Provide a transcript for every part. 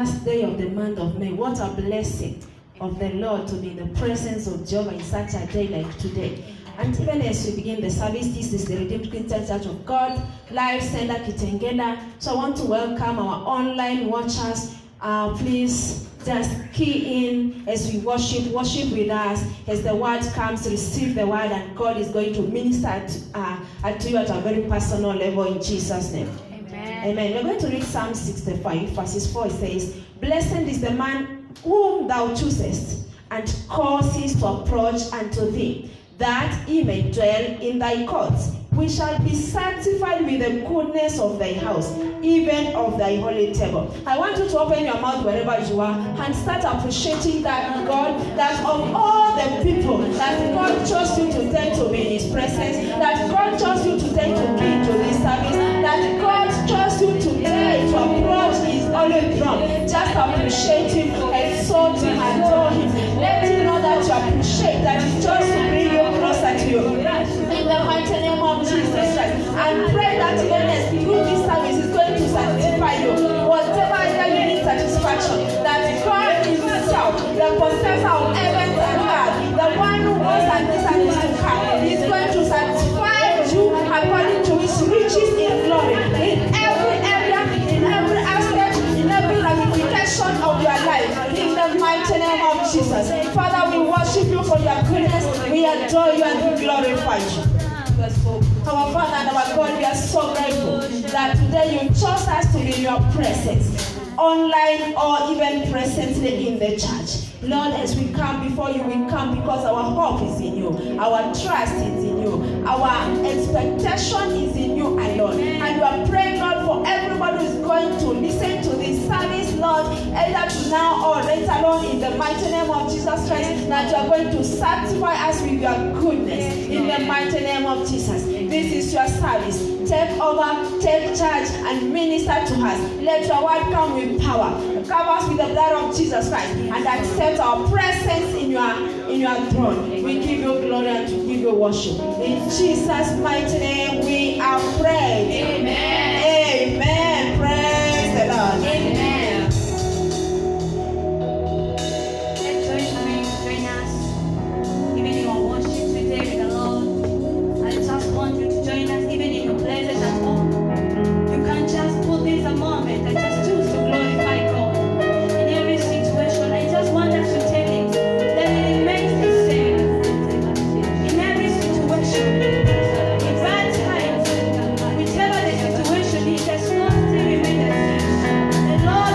last day of the month of May. What a blessing of the Lord to be in the presence of Jehovah in such a day like today. And even as we begin the service, this is the Redeemed Christian Church of God, Life Center Kitengela. So I want to welcome our online watchers. Please just key in as we worship with us. As the word comes, receive the word, and God is going to minister to you at a very personal level in Jesus' name. Amen. We're going to read Psalm 65, verses 4. It says, "Blessed is the man whom thou choosest, and causes to approach unto thee, that he may dwell in thy courts. We shall be sanctified with the goodness of thy house, even of thy holy table." I want you to open your mouth wherever you are and start appreciating that God, that of all the people that God chose you to take to be in his presence, that God chose you to take to be into this service, that God chose you today to approach his holy throne. Just appreciate him, exalt him, adore him. Let him know that you appreciate that he chose to bring you closer to you. In the mighty name of Jesus Christ. And pray that even as through this service is going to sanctify you. Whatever area you need satisfaction, that God himself, the possessor of heaven and earth, the one who was and is to come, is going to satisfy you according to his riches in glory. In every area, in every aspect, in every ramification of your life. In the mighty name of Jesus. Father, we worship you for your goodness. We adore you and we glorify you. Our Father and our God, we are so grateful that today you chose us to be in your presence, online or even presently in the church. Lord, as we come before you, we come because our hope is in you, our trust is in you, our expectation is in you alone. And we are praying, Lord, for everybody who is going to listen to this service, Lord, either now or later on, in the mighty name of Jesus Christ, that you are going to sanctify us with your goodness, in the mighty name of Jesus. This is your service. Take over, take charge, and minister to us. Let your word come with power. Cover us with the blood of Jesus Christ, and accept our presence in your throne. We give you glory and we give you worship. In Jesus' mighty name we are prayed. Amen. Amen. Praise the Lord. Amen. Let's join us, even in our worship today with the Lord. I just want you to join us, even in your places at home. You can just put this a moment and just choose to glorify God. In every situation, I just want us to tell him that it makes me sense. In every situation, in bad times, whichever the situation is, does not still remain the same. The Lord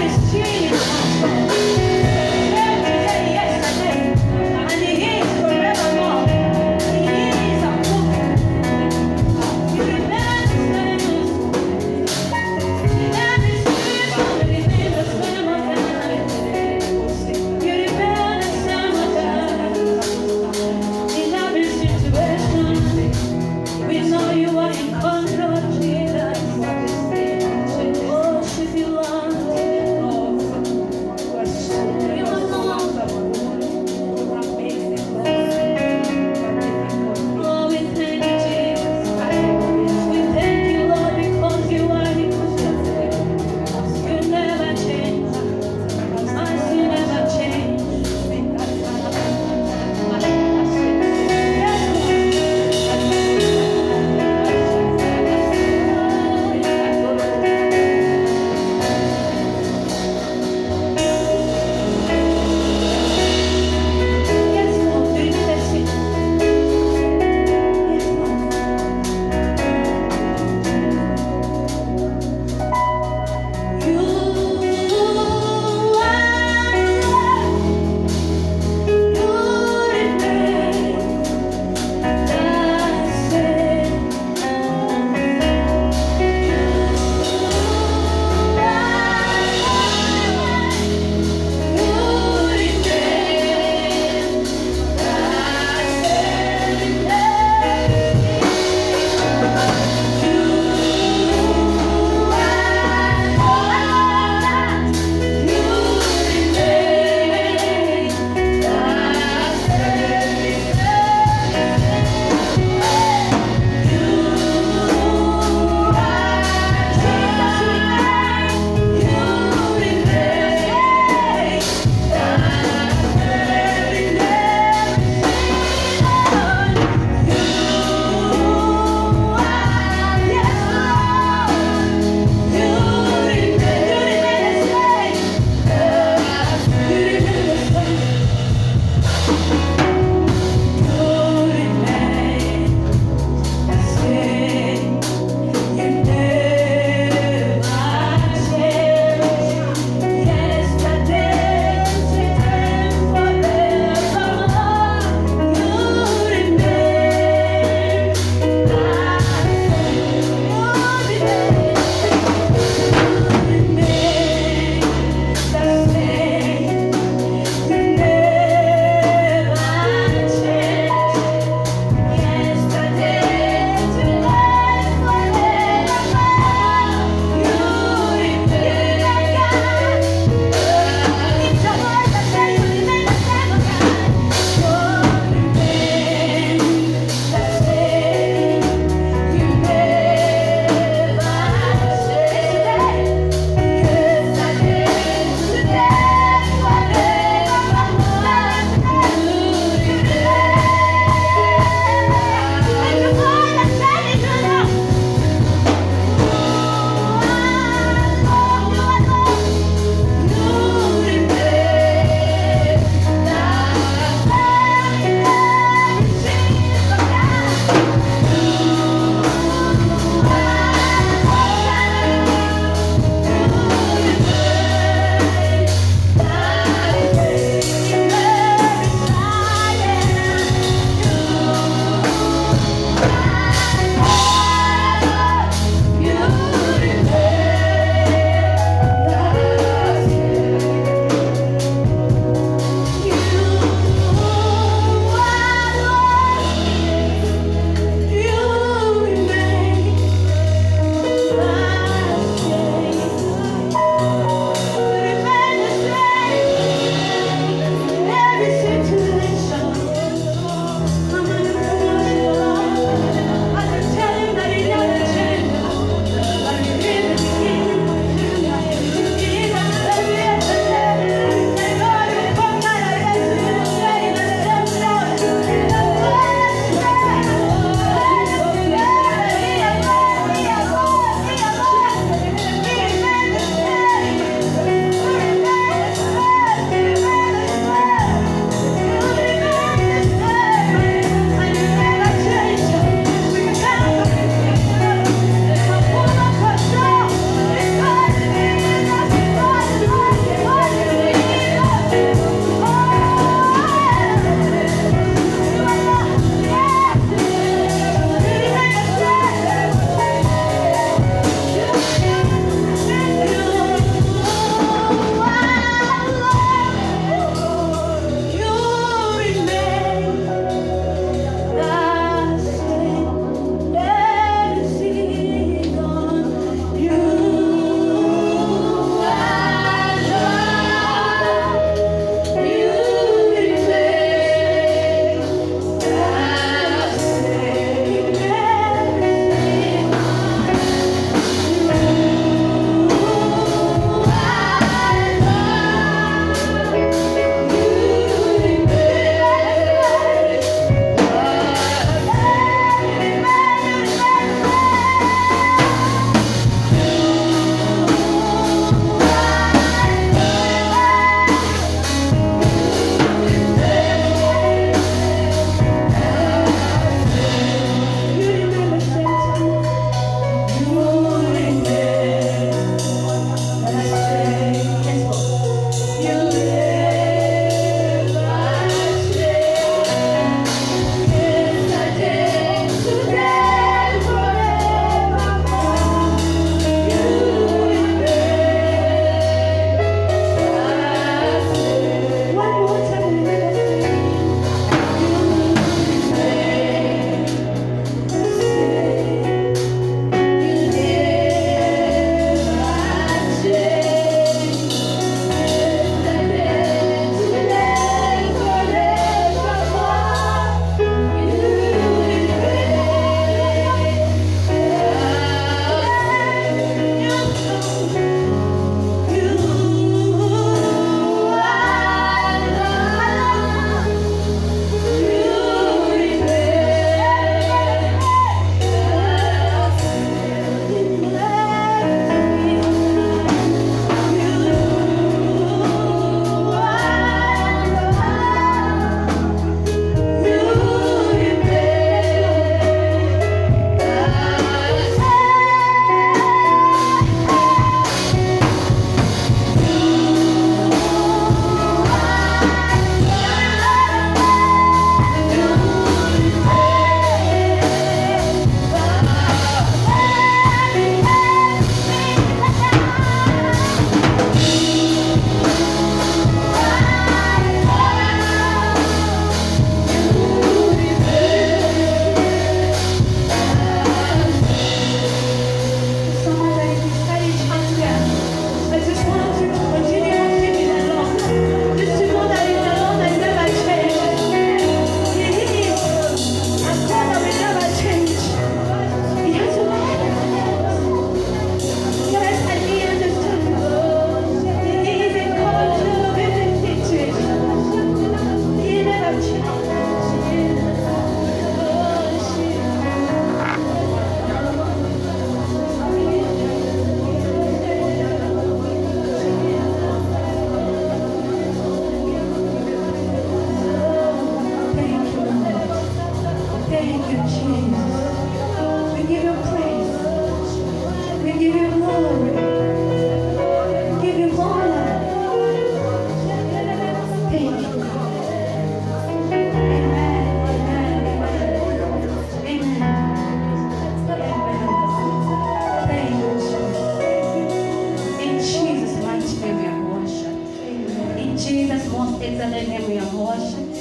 Jesus' most excellent name we have worshipped.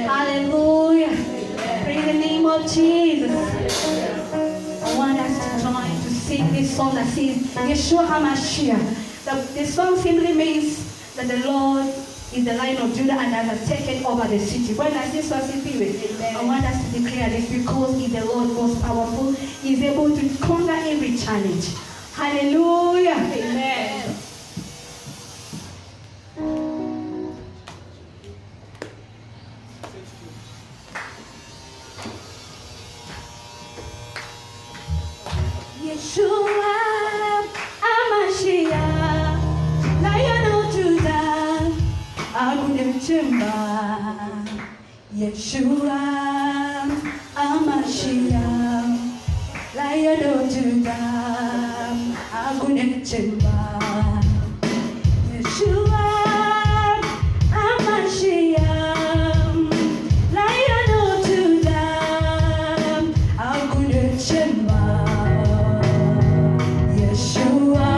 Hallelujah. Praise the name of Jesus. I want us to join to sing this song that says, Yeshua HaMashiach. The song simply means that the Lord is the Lion of Judah and has taken over the city. When I say so simply, I want us to declare this because He's the Lord most powerful. He's able to conquer every challenge. Hallelujah. Amen. Yeshua HaMashiach, Lion of Judah, Agunechemba. Yeshua HaMashiach, Lion of Judah, Agunechemba. Yeshua HaMashiach, Lion of Judah, Agunechemba. Yeshua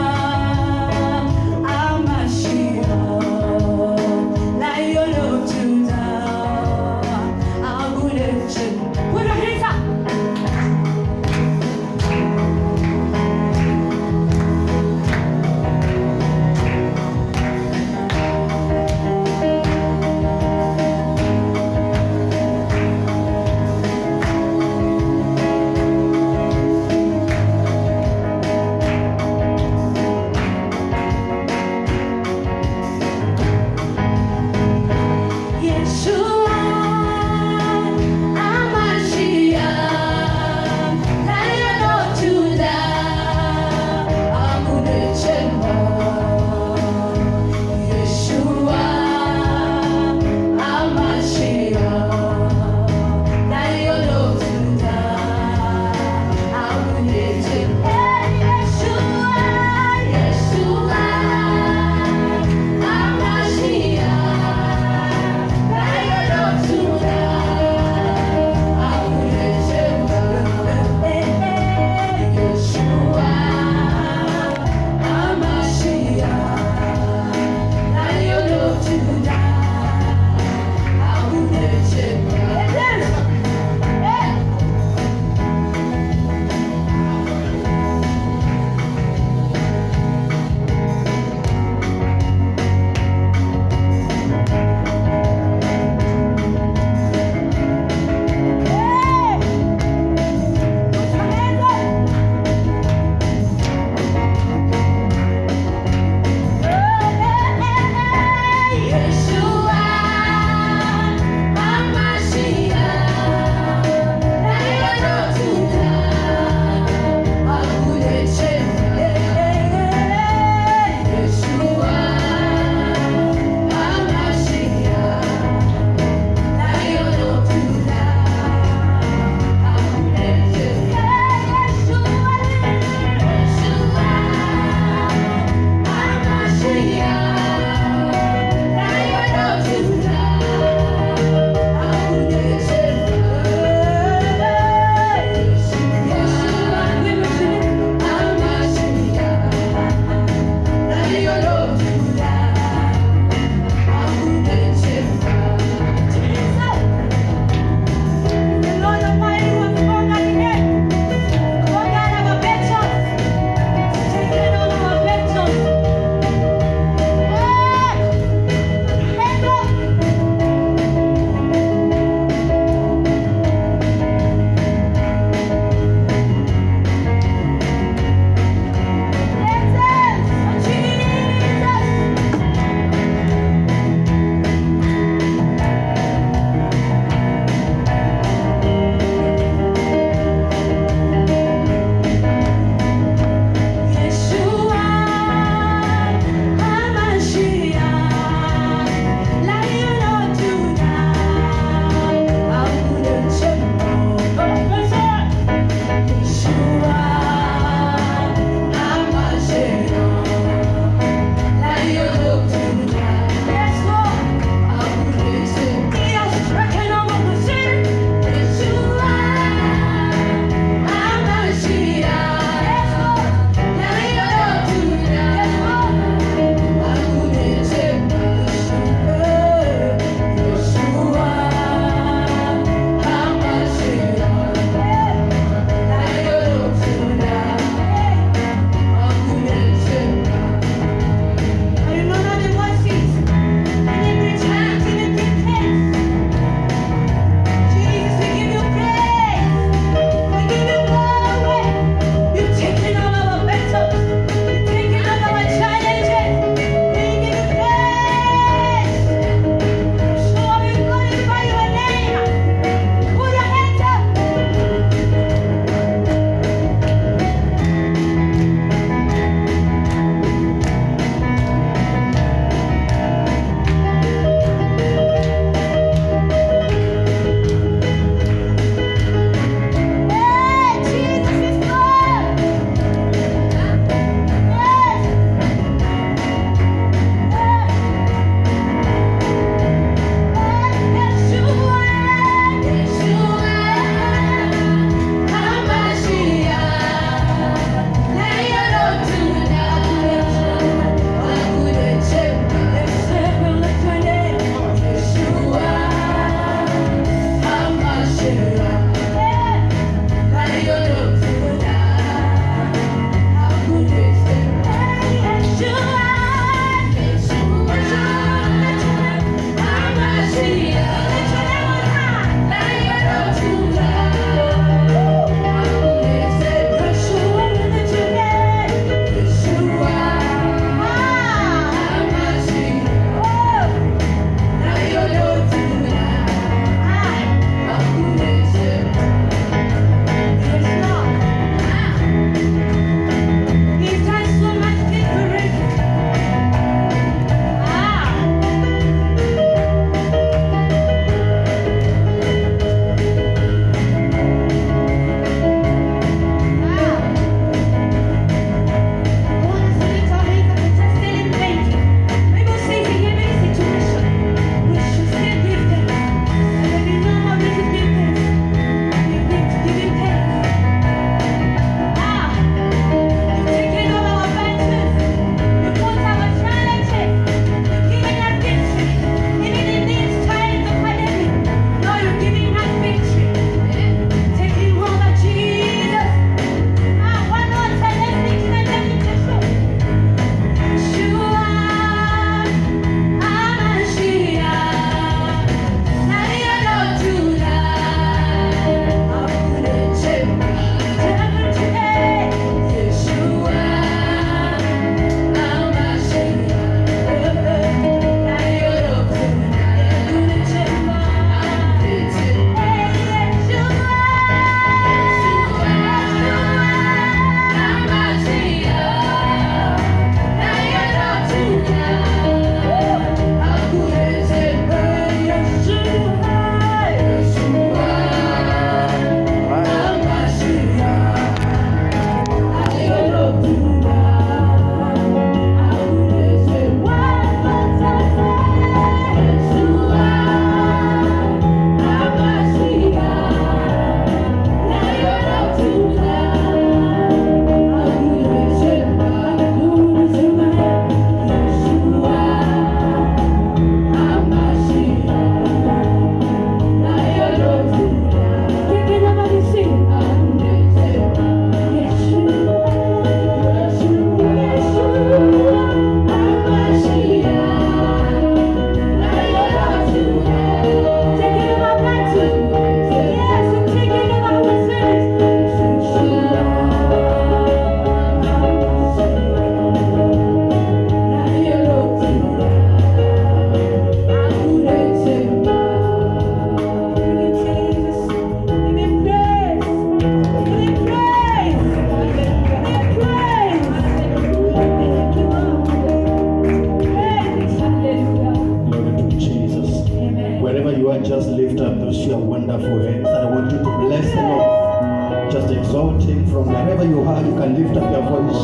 just lift up those your wonderful hands. And I want you to bless the Lord. Just exalt Him from wherever you are. You can lift up your voice.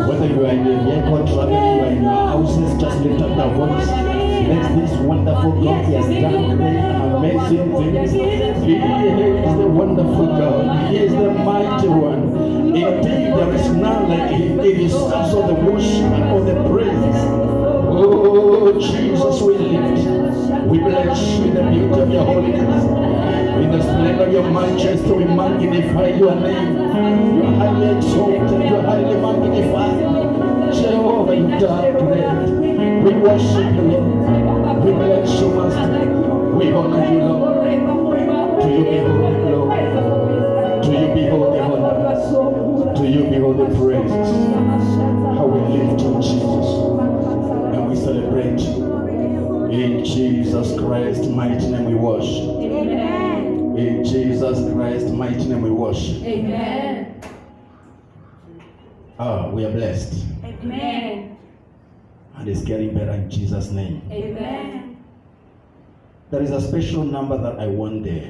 Whether you are in your vehicle, traveling, you are in your houses, just lift up your voice. Let this wonderful God, He has done great, amazing things. He is the wonderful God. He is the mighty one. Indeed, there is none like Him. It is also the worship and all the praise. Oh, Jesus, we lift. We bless you in the beauty of your holiness. In the splendor of your majesty, we magnify your name. You are highly exalted. You are highly magnified. Jehovah, you are great. We worship you, Lord. We bless you, Master. We honor you, Lord. To you be all the glory. To you be all the honor. To you be all the praises. How we lift you, Jesus. And we celebrate you. In Jesus Christ's mighty name we worship. Amen. In Jesus Christ's mighty name we worship. Amen. We are blessed. Amen. And it's getting better in Jesus' name. Amen. There is a special number that I want the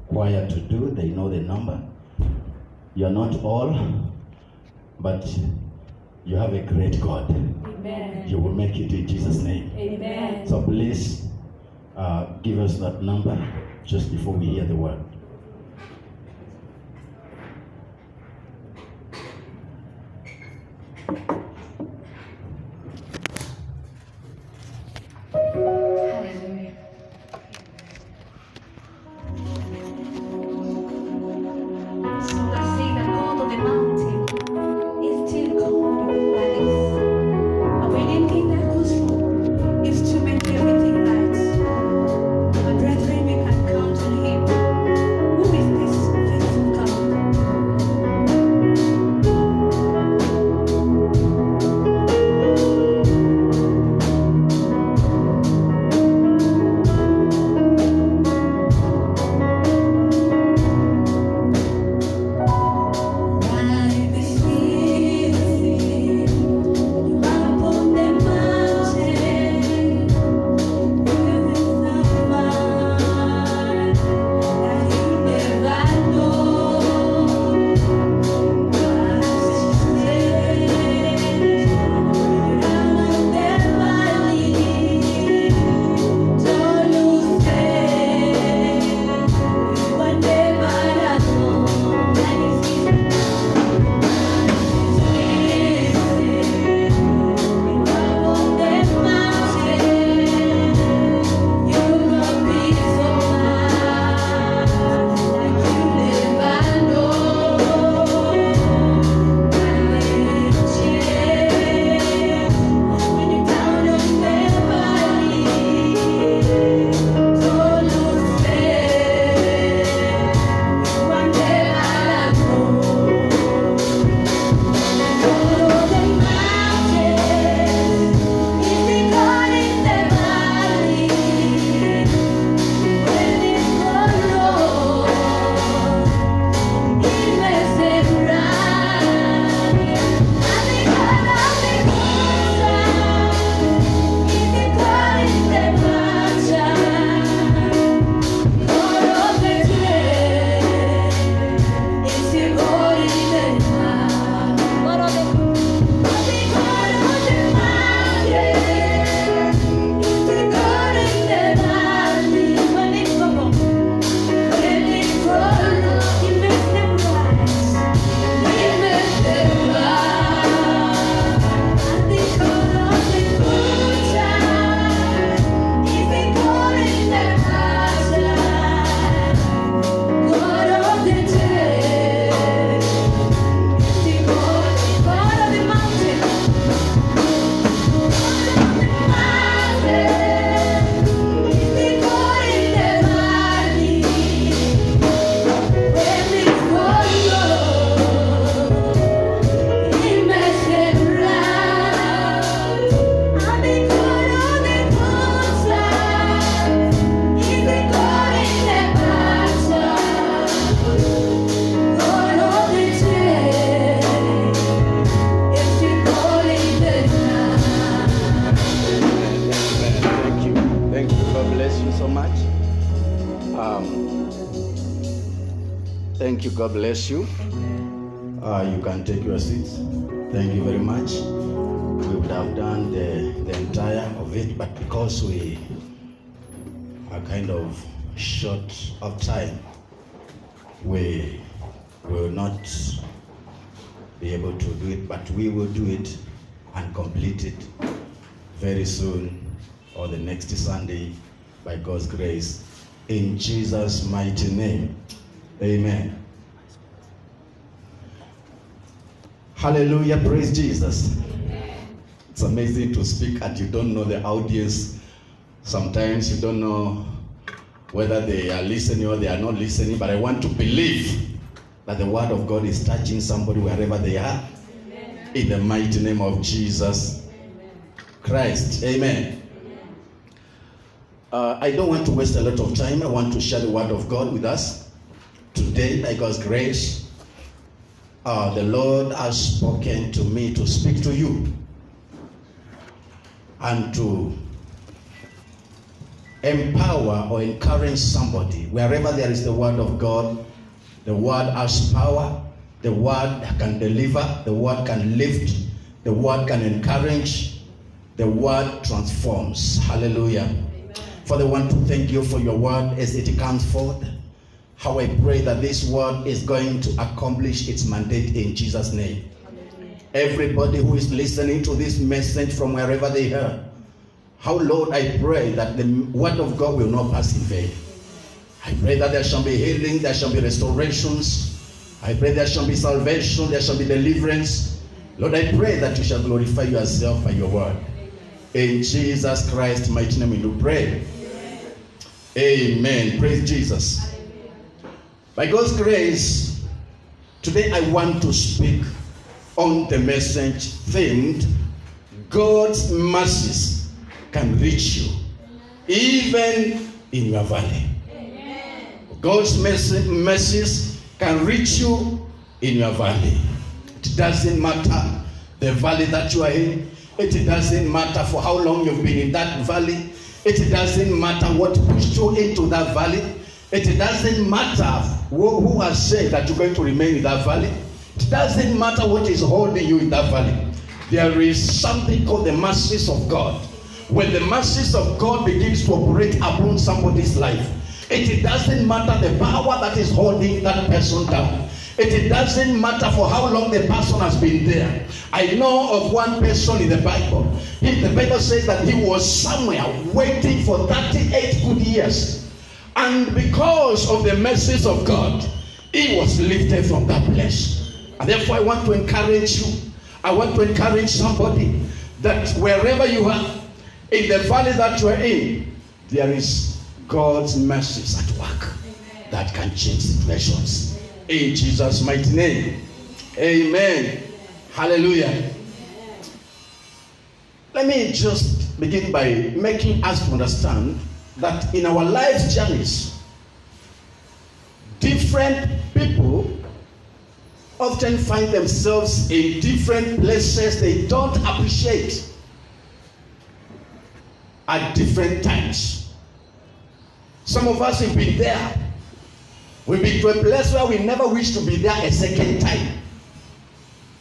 choir to do. They know the number. You're not all, but you have a great God. Amen. You will make it in Jesus' name. Amen. So please give us that number just before we hear the word. Hallelujah. So I say the God of the mountain is still God of the valleys. And when anything that goes wrong is to make everything right. My brethren, we can count on Him. Who is this faithful God? Thank you. God bless you. You can take your seats. Thank you very much. We would have done the entire of it, but because we are kind of short of time, we will not be able to do it, but we will do it and complete it very soon or the next Sunday by God's grace. In Jesus' mighty name. Amen. Hallelujah. Praise Jesus. It's amazing to speak and you don't know the audience. Sometimes you don't know whether they are listening or they are not listening, but I want to believe that the word of God is touching somebody wherever they are. Amen. In the mighty name of Jesus Christ. Amen. I don't want to waste a lot of time. I want to share the word of God with us today by God's grace. The Lord has spoken to me to speak to you and to empower or encourage somebody. Wherever there is the word of God, the word has power, the word can deliver, the word can lift, the word can encourage, the word transforms. Hallelujah. Amen. Father, I want to thank you for your word as it comes forth. How I pray that this word is going to accomplish its mandate in Jesus' name. Amen. Everybody who is listening to this message from wherever they are, how, Lord, I pray that the word of God will not pass in vain. I pray that there shall be healing, there shall be restorations. I pray there shall be salvation, there shall be deliverance. Lord, I pray that you shall glorify yourself by your word. In Jesus Christ's mighty name we do pray. Amen. Praise Jesus. By God's grace, today I want to speak on the message themed, God's mercies can reach you, even in your valley. Amen. God's mercies can reach you in your valley. It doesn't matter the valley that you are in. It doesn't matter for how long you've been in that valley. It doesn't matter what pushed you into that valley. It doesn't matter who has said that you're going to remain in that valley. It doesn't matter what is holding you in that valley. There is something called the mercies of God. When the mercies of God begins to operate upon somebody's life, it doesn't matter the power that is holding that person down. It doesn't matter for how long the person has been there. I know of one person in the Bible. The Bible says that he was somewhere waiting for 38 good years. And because of the mercies of God, he was lifted from that place. And therefore I want to encourage you. I want to encourage somebody that wherever you are, in the valley that you are in, there is God's mercies at work. Amen. That can change situations. In Jesus' mighty name. Amen. Amen. Hallelujah. Amen. Let me just begin by making us to understand that in our life's journeys, different people often find themselves in different places they don't appreciate at different times. Some of us have been there. We've been to a place where we never wish to be there a second time.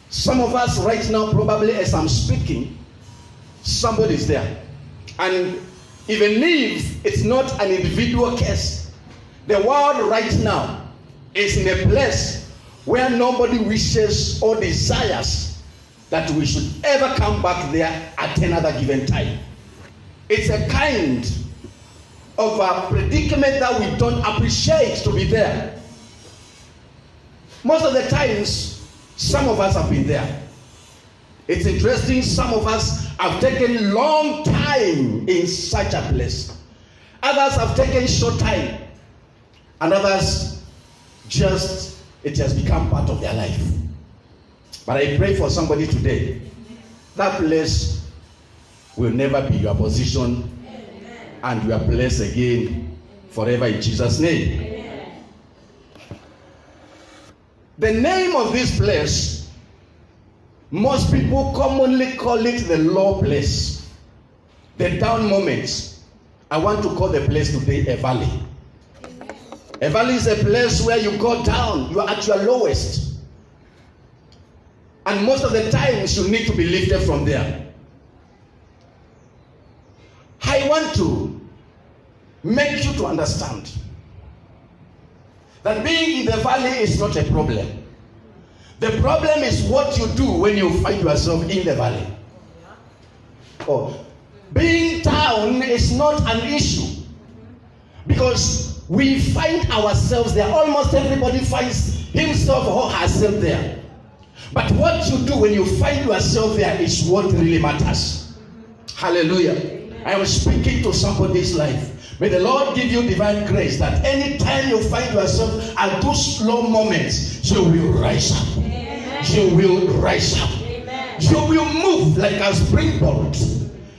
Some of us right now, probably as I'm speaking, somebody's there. And even if it's not an individual case, the world right now is in a place where nobody wishes or desires that we should ever come back there at another given time. It's a kind of a predicament that we don't appreciate to be there. Most of the times, some of us have been there. It's interesting, some of us have taken long time in such a place. Others have taken short time. And others just, it has become part of their life. But I pray for somebody today. That place will never be your position. Amen. And you are blessed again forever in Jesus' name. Amen. The name of this place, most people commonly call it the low place, the down moments. I want to call the place today a valley. Amen. A valley is a place where you go down. You are at your lowest. And most of the times you need to be lifted from there. I want to make you to understand that being in the valley is not a problem. The problem is what you do when you find yourself in the valley. Oh, being down is not an issue, because we find ourselves there. Almost everybody finds himself or herself there. But what you do when you find yourself there is what really matters. Hallelujah. I am speaking to somebody's life. May the Lord give you divine grace that anytime you find yourself at those slow moments, you will rise up. Amen. You will rise up. Amen. You will move like a springboard.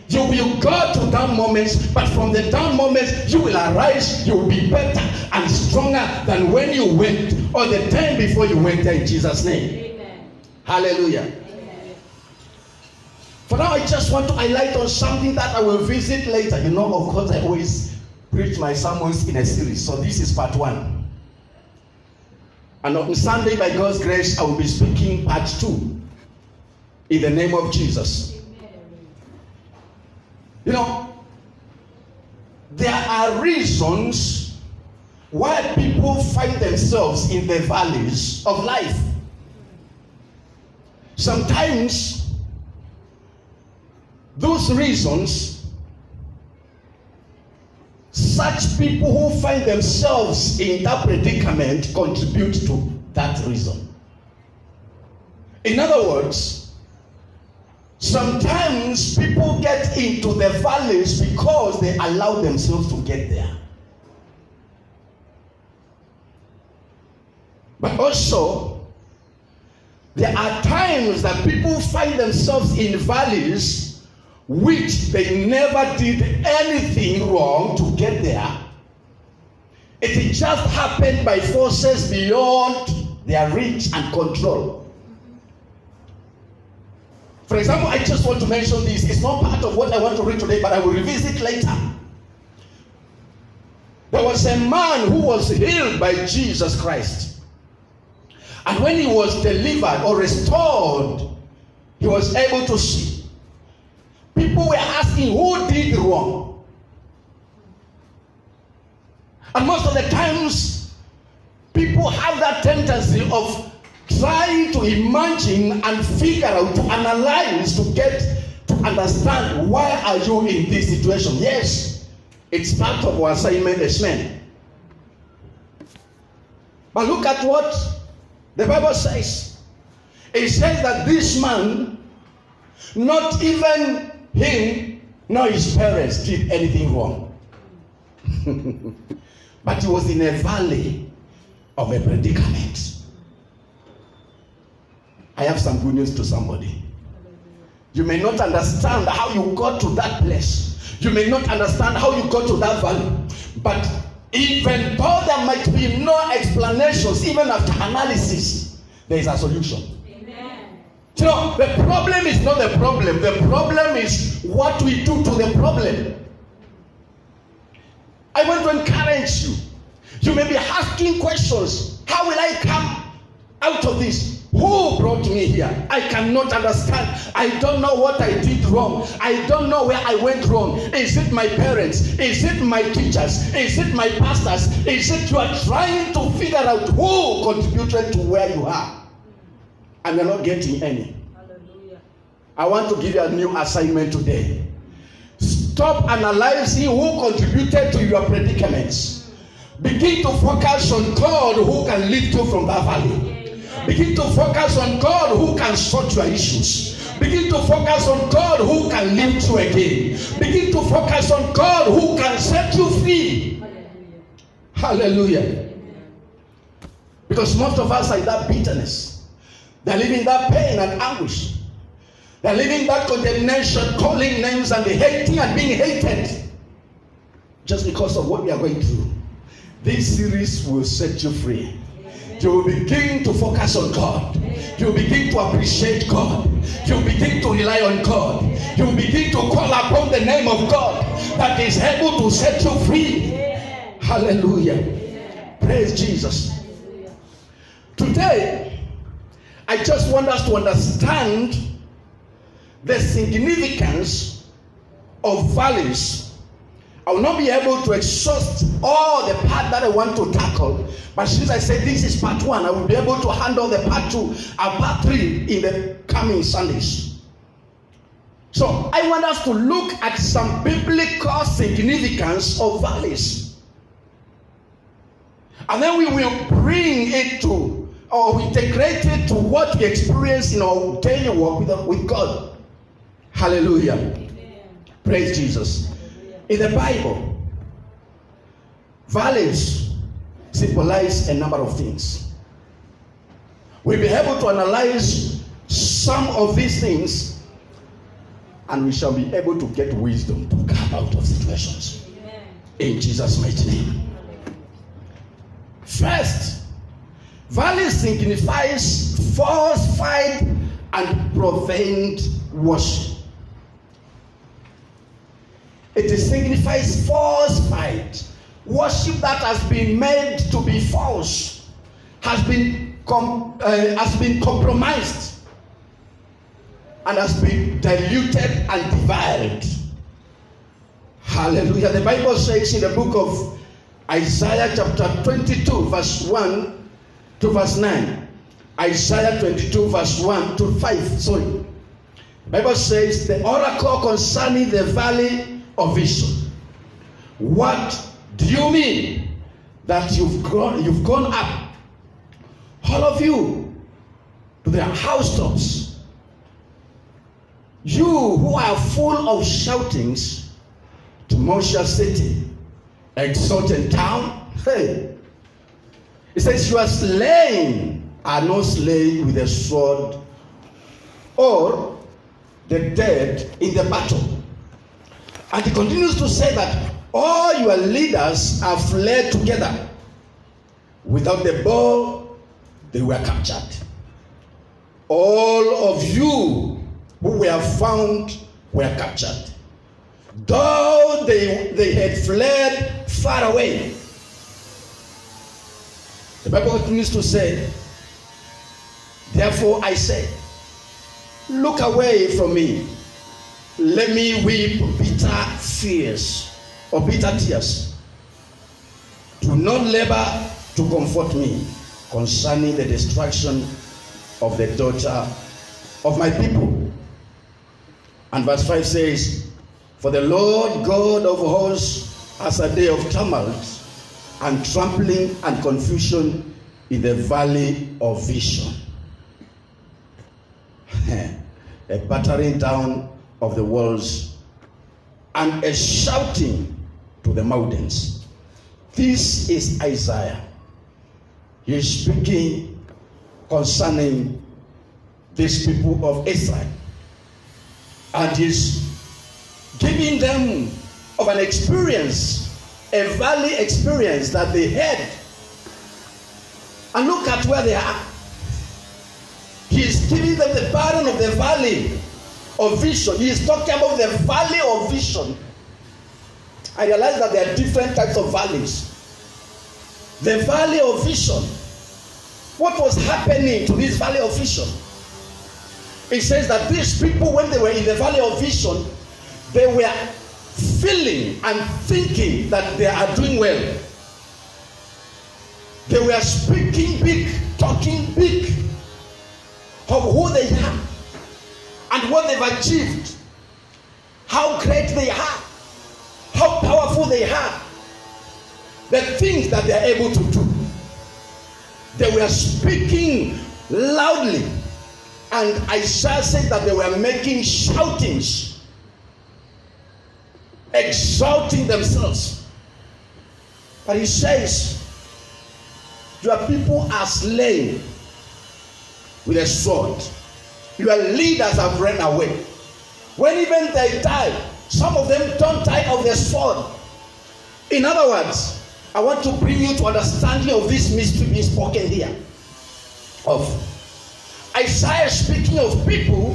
You will go to down moments, but from the down moments, you will arise. You will be better and stronger than when you went or the time before you went there, in Jesus' name. Amen. Hallelujah. Amen. For now, I just want to highlight on something that I will visit later. You know, of course, I always preach my sermons in a series. So this is part 1. And on Sunday, by God's grace, I will be speaking part 2. In the name of Jesus. You know, there are reasons why people find themselves in the valleys of life. Sometimes those reasons, such people who find themselves in that predicament contribute to that reason. In other words, sometimes people get into the valleys because they allow themselves to get there. But also, there are times that people find themselves in valleys which they never did anything wrong to get there. It just happened by forces beyond their reach and control. For example, I just want to mention this. It's not part of what I want to read today, but I will revisit later. There was a man who was healed by Jesus Christ. And when he was delivered or restored, he was able to see. People were asking who did wrong. And most of the times, people have that tendency of trying to imagine and figure out, to analyze, to get to understand, why are you in this situation? Yes, it's part of our assignment as men. But look at what the Bible says. It says that this man, not even him nor his parents did anything wrong. But he was in a valley of a predicament. I have some good news to somebody. You may not understand how you got to that place. You may not understand how you got to that valley. But even though there might be no explanations, even after analysis, there is a solution. Amen. You know, the problem is not the problem. The problem is what we do to the problem. I want to encourage you. You may be asking questions. How will I come out of this? Who brought me here? I cannot understand. I don't know what I did wrong. I don't know where I went wrong. Is it my parents? Is it my teachers? Is it my pastors? Is it you are trying to figure out who contributed to where you are? And you're not getting any. Hallelujah. I want to give you a new assignment today. Stop analyzing who contributed to your predicaments. Begin to focus on God who can lift you from that valley. Begin to focus on God who can sort your issues. Begin to focus on God who can lift you again. Begin to focus on God who can set you free. Hallelujah. Hallelujah. Because most of us are in that bitterness. They're living that pain and anguish. They're living that condemnation, calling names and hating and being hated. Just because of what we are going through. This series will set you free. You will begin to focus on God. You will begin to appreciate God. You will begin to rely on God. You will begin to call upon the name of God that is able to set you free. Hallelujah. Praise Jesus. Today, I just want us to understand the significance of valleys. I will not be able to exhaust all the part that I want to tackle, but since I said this is part 1, I will be able to handle the part 2 and part 3 in the coming Sundays. So I want us to look at some biblical significance of valleys. And then we will bring it to, or integrate it to what we experience in our daily walk with God. Hallelujah. Amen. Praise Jesus. In the Bible, valleys symbolize a number of things. We'll be able to analyze some of these things, and we shall be able to get wisdom to come out of situations. Amen. In Jesus' mighty name. First, valley signifies falsified and profaned worship. It signifies falsified worship that has been made to be false, has been compromised, and has been diluted and divided. Hallelujah. The Bible says in the book of Isaiah chapter 22 verse 1 to verse 9. Isaiah 22 verse 1 to 5. The Bible says the oracle concerning the valley of vision. What do you mean that you've gone up, all of you, to the housetops? You who are full of shoutings, tumultuous city, exalted town. Hey, it says your slain are not slain with a sword, or the dead in the battle. And he continues to say that all your leaders have fled together. Without the bow, they were captured. All of you who were found were captured. Though they had fled far away. The Bible continues to say, therefore I say, look away from me. Let me weep bitter fears or bitter tears. Do not labor to comfort me concerning the destruction of the daughter of my people. And verse 5 says, for the Lord God of hosts has a day of tumult and trampling and confusion in the valley of vision. A battering down of the walls and a shouting to the mountains. This is Isaiah. He is speaking concerning these people of Israel, and he's giving them of an experience, a valley experience that they had. And look at where they are. He is giving them the burden of the valley of vision. He is talking about the valley of vision. I realize that there are different types of valleys. The valley of vision. What was happening to this valley of vision? It says that these people, when they were in the valley of vision, they were feeling and thinking that they are doing well. They were speaking big, talking big of who they are and what they've achieved, how great they are, how powerful they are, the things that they are able to do. They were speaking loudly, and Isaiah said that they were making shoutings, exalting themselves. But he says, your people are slain with a sword. Your leaders have run away. When even they die, some of them don't die of the sword. In other words, I want to bring you to understanding of this mystery being spoken here. Of Isaiah speaking of people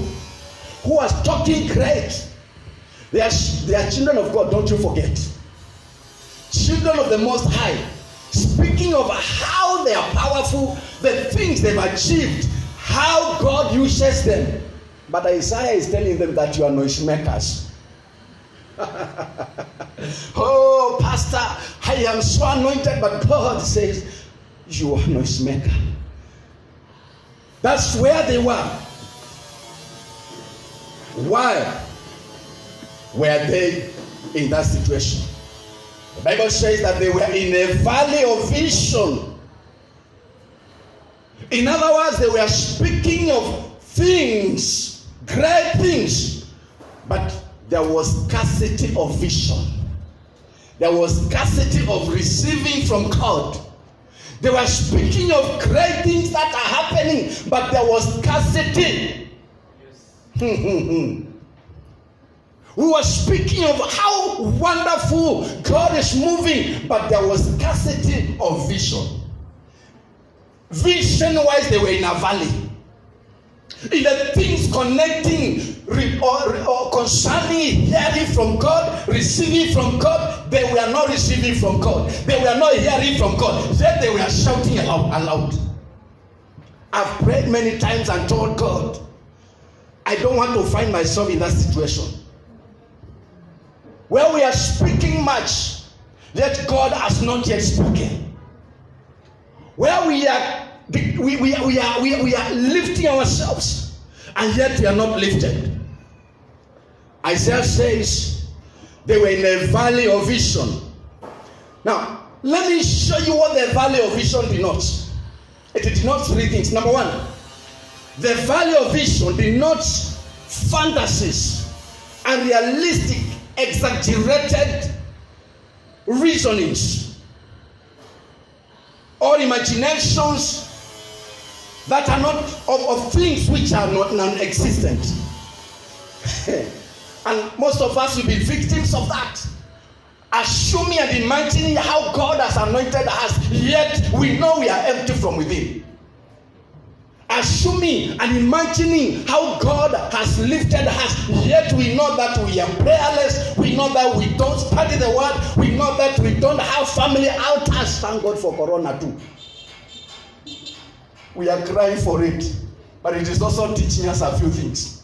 who are talking great. They are children of God, don't you forget. Children of the Most High. speaking of how they are powerful, the things they've achieved, how God uses them. But Isaiah is telling them that you are noisemakers. Oh, Pastor, I am so anointed, but God says you are noisemaker. That's where they were. Why were they in that situation? The Bible says that they were in a valley of vision. In other words, they were speaking of things, great things, but there was scarcity of vision. There was scarcity of receiving from God. They were speaking of great things that are happening, but there was scarcity. We were speaking of how wonderful God is moving, but there was scarcity of vision. Vision-wise, they were in a valley. In the things connecting or concerning hearing from God, receiving from God, they were not receiving from God. They were not hearing from God. Yet they were shouting aloud. I've prayed many times and told God, I don't want to find myself in that situation where we are speaking much, yet God has not yet spoken. Where we are lifting ourselves, and yet we are not lifted. Isaiah says they were in a valley of vision. Now, let me show you what the valley of vision denotes. It denotes three things. Number one, the valley of vision denotes fantasies and realistic, exaggerated reasonings or imaginations that are not of things which are not non-existent. And most of us will be victims of that. Assuming and imagining how God has anointed us, yet we know we are empty from within. Assuming and imagining how God has lifted us, yet we know that we are prayerless, we know that we don't study the word, we know that we don't have family altars. Thank God for Corona too. We are crying for it, but it is also teaching us a few things.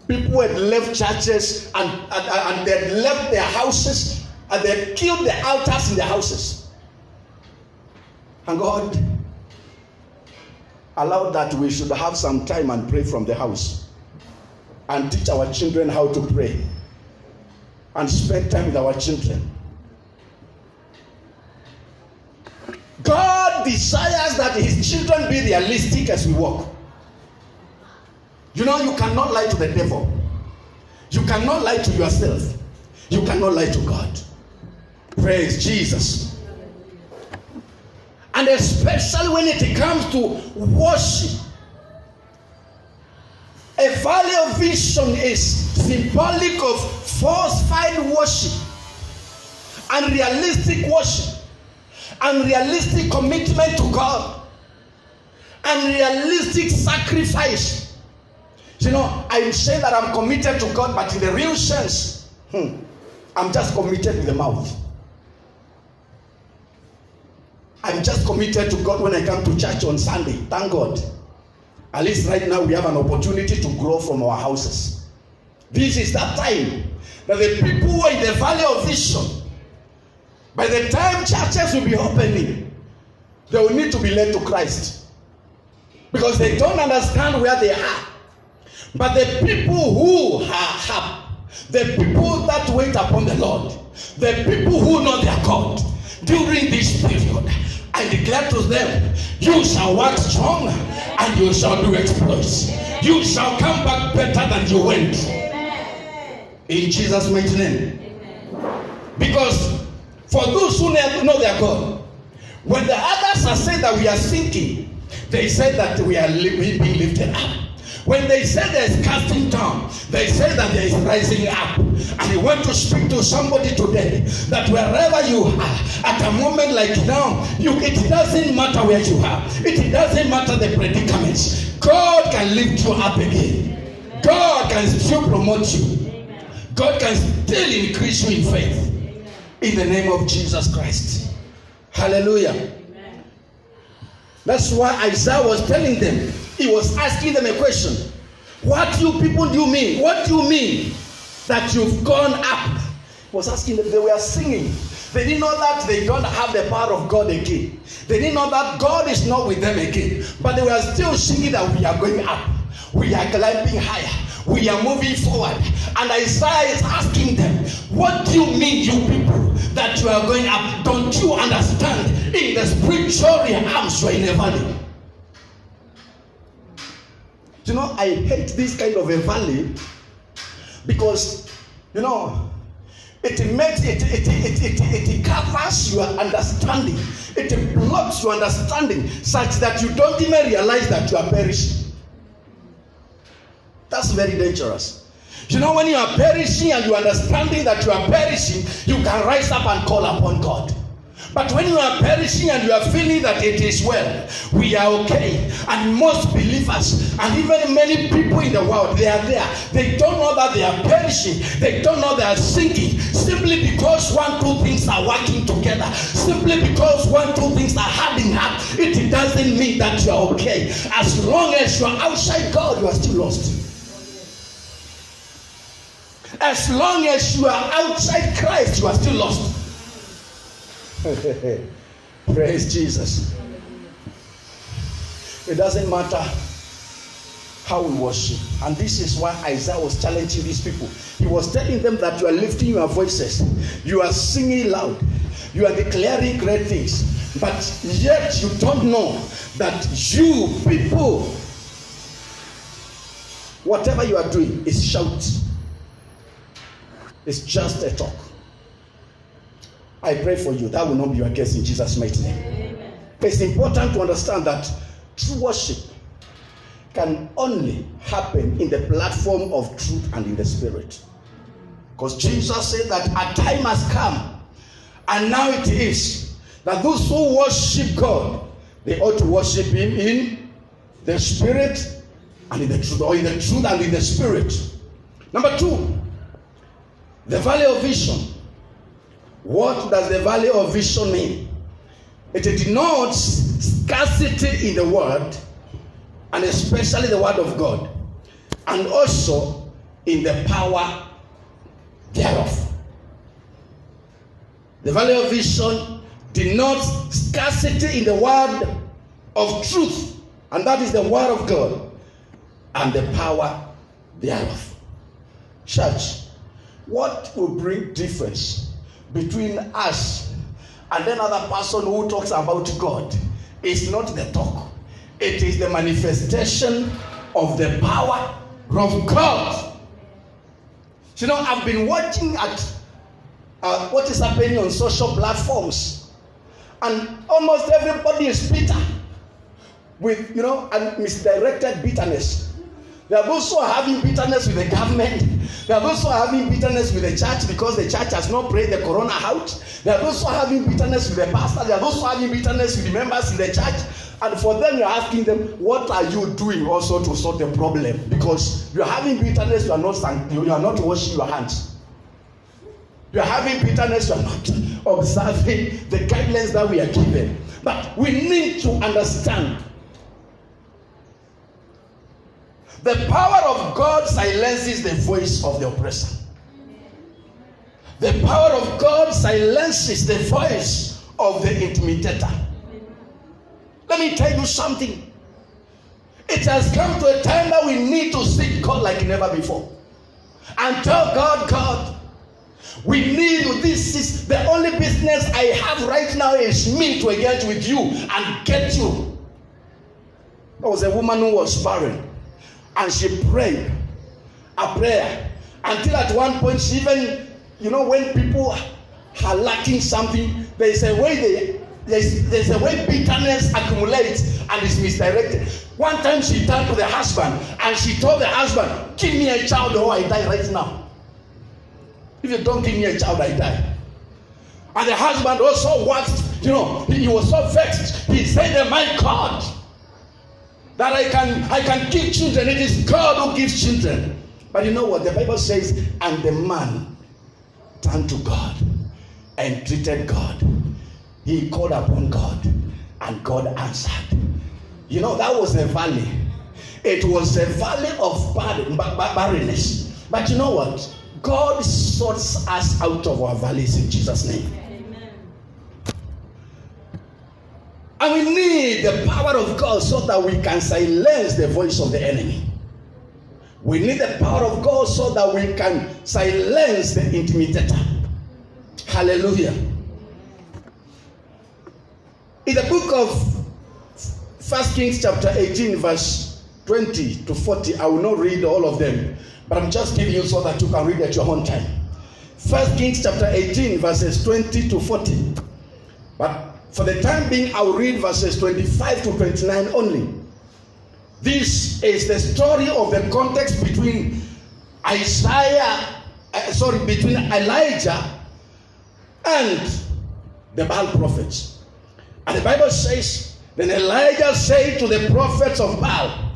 People had left churches and they had left their houses and they had killed the altars in their houses. And God allowed that we should have some time and pray from the house and teach our children how to pray and spend time with our children. God desires that his children be realistic as we walk. You know, you cannot lie to the devil. You cannot lie to yourself. You cannot lie to God. Praise Jesus. And especially when it comes to worship. A valley of vision is symbolic of falsified worship, unrealistic worship, unrealistic commitment to God, unrealistic sacrifice. You know, I'm saying that I'm committed to God, but in the real sense, I'm just committed with the mouth. I'm just committed to God when I come to church on Sunday. Thank God. At least right now we have an opportunity to grow from our houses. This is that time that the people who are in the valley of vision, by the time churches will be opening, they will need to be led to Christ. Because they don't understand where they are. But the people who are the people that wait upon the Lord, the people who know their God, during this period, I declare to them, you shall work strong and you shall do exploits. You shall come back better than you went. In Jesus' mighty name. Because for those who know their God, when the others are saying that we are sinking, they say that we are being lifted up. When they say there is casting down, they say that there is rising up. And I want to speak to somebody today that wherever you are, at a moment like now, it doesn't matter where you are. It doesn't matter the predicaments. God can lift you up again. God can still promote you. God can still increase you in faith. in the name of Jesus Christ. Hallelujah. Amen. That's why Isaiah was telling them, he was asking them a question. What you people do mean? What do you mean that you've gone up? He was asking them, they were singing. They didn't know that they don't have the power of God again. They didn't know that God is not with them again. But they were still singing that we are going up. We are climbing higher. We are moving forward. And Isaiah is asking them, what do you mean, you people, that you are going up? Don't you understand? In the spiritual realms, you are in a valley. You know, I hate this kind of a valley because, you know, it makes it covers your understanding. It blocks your understanding such that you don't even realize that you are perishing. That's very dangerous. You know, when you are perishing and you are understanding that you are perishing, you can rise up and call upon God. But when you are perishing and you are feeling that it is well, we are okay. And most believers and even many people in the world, they are there. They don't know that they are perishing. They don't know they are sinking. Simply because 1, 2 things are working together. Simply because 1, 2 things are adding up. It doesn't mean that you are okay. As long as you are outside God, you are still lost. As long as you are outside Christ, you are still lost. Praise Jesus. It doesn't matter how we worship. And this is why Isaiah was challenging these people. He was telling them that you are lifting your voices. You are singing loud. You are declaring great things. But yet you don't know that you people, whatever you are doing is shout. It's just a talk. I pray for you. That will not be your case in Jesus' mighty name. Amen. It's important to understand that true worship can only happen in the platform of truth and in the spirit. Because Jesus said that a time has come, and now it is, that those who worship God, they ought to worship Him in the spirit and in the truth, or in the truth and in the spirit. Number 2, the valley of vision. What does the valley of vision mean? It denotes scarcity in the word, and especially the word of God, and also in the power thereof. The valley of vision denotes scarcity in the word of truth, and that is the word of God, and the power thereof. Church, what will bring difference between us and another person who talks about God is not the talk. It is the manifestation of the power of God. You know, I've been watching at what is happening on social platforms, and almost everybody is bitter with, you know, and misdirected bitterness. There are those who are having bitterness with the government. There are those who are having bitterness with the church because the church has not prayed the corona out. There are those who are having bitterness with the pastor. There are those who are having bitterness with the members in the church. And for them, you're asking them, what are you doing also to solve the problem? Because you're having bitterness, you are not washing your hands. You're having bitterness, you're not observing the guidelines that we are given. But we need to understand the power of God silences the voice of the oppressor. The power of God silences the voice of the intimidator. Let me tell you something. It has come to a time that we need to seek God like never before. And tell God, God, we need you. This is the only business I have right now is me to engage with you and get you. There was a woman who was barren. And she prayed a prayer until at one point she even, you know, when people are lacking something, there's a way bitterness accumulates and is misdirected. One time she turned to the husband and she told the husband, give me a child or I die right now. If you don't give me a child, I die. And the husband also waxed, you know, he was so vexed. He said, my God, that I can give children. It is God who gives children. But you know what? The Bible says, and the man turned to God entreated God. He called upon God, and God answered. You know, that was a valley. It was a valley of barrenness. But you know what? God sorts us out of our valleys in Jesus' name. Amen. And we need the power of God so that we can silence the voice of the enemy. We need the power of God so that we can silence the intimidator. Hallelujah. In the book of 1 Kings chapter 18 verse 20 to 40, I will not read all of them, but I'm just giving you so that you can read at your own time. 1 Kings chapter 18 verses 20 to 40. But for the time being, I will read verses 25 to 29 only. This is the story of the context between between Elijah and the Baal prophets. And the Bible says, then Elijah said to the prophets of Baal,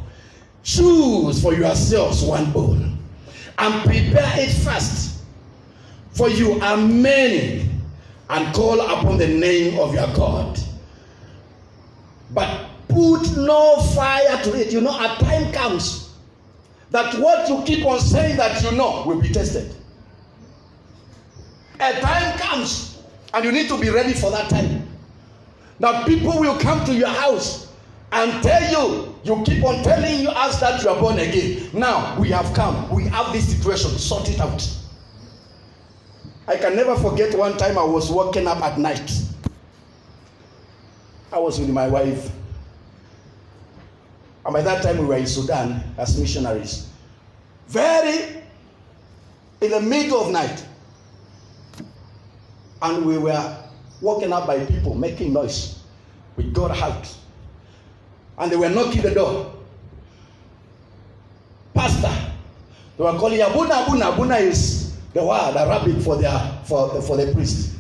choose for yourselves one bull and prepare it fast, for you are many, and call upon the name of your God. But put no fire to it. You know, a time comes that what you keep on saying that you know will be tested. A time comes, and you need to be ready for that time. Now people will come to your house and tell you, you keep on telling us that you are born again. Now we have come, we have this situation, sort it out. I can never forget one time I was waking up at night. I was with my wife. And by that time we were in Sudan as missionaries. Very in the middle of night. And we were woken up by people making noise. We got out. And they were knocking the door. Pastor. They were calling Abuna. Abuna is the word Arabic for the priest.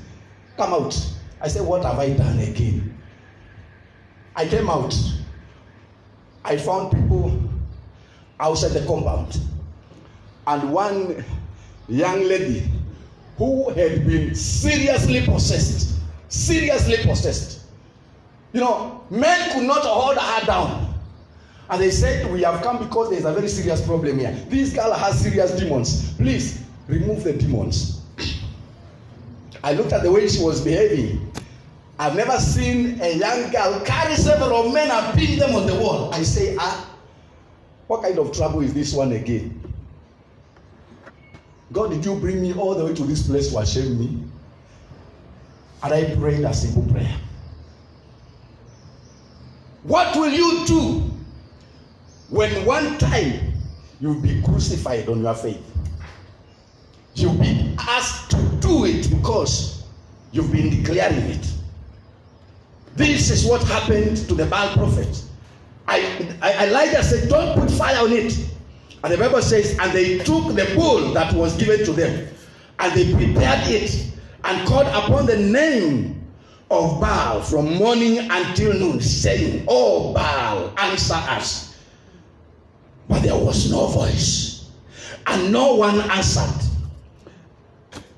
Come out. I said, what have I done again? I came out. I found people outside the compound. And one young lady who had been seriously possessed. You know, men could not hold her down. And they said, we have come because there is a very serious problem here. This girl has serious demons. Please, remove the demons. I looked at the way she was behaving. I've never seen a young girl carry several men and pin them on the wall. I say, what kind of trouble is this one again? God, did you bring me all the way to this place to shame me? And I prayed a simple prayer. What will you do when one time you'll be crucified on your faith? You'll be asked to do it because you've been declaring it. This is what happened to the Baal prophet. Elijah said, don't put fire on it. And the Bible says, and they took the bull that was given to them, and they prepared it, and called upon the name of Baal from morning until noon, saying, oh Baal, answer us. But there was no voice, and no one answered.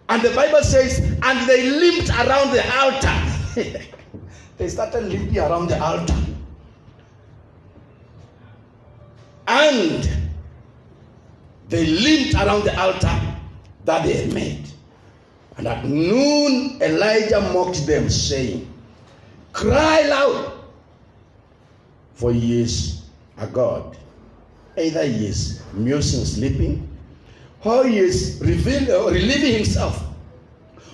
And the Bible says, and they limped around the altar. They started limping around the altar. And they limped around the altar that they had made. And at noon, Elijah mocked them, saying, cry loud, for he is a God. Either he is musing, sleeping, or he is relieving himself,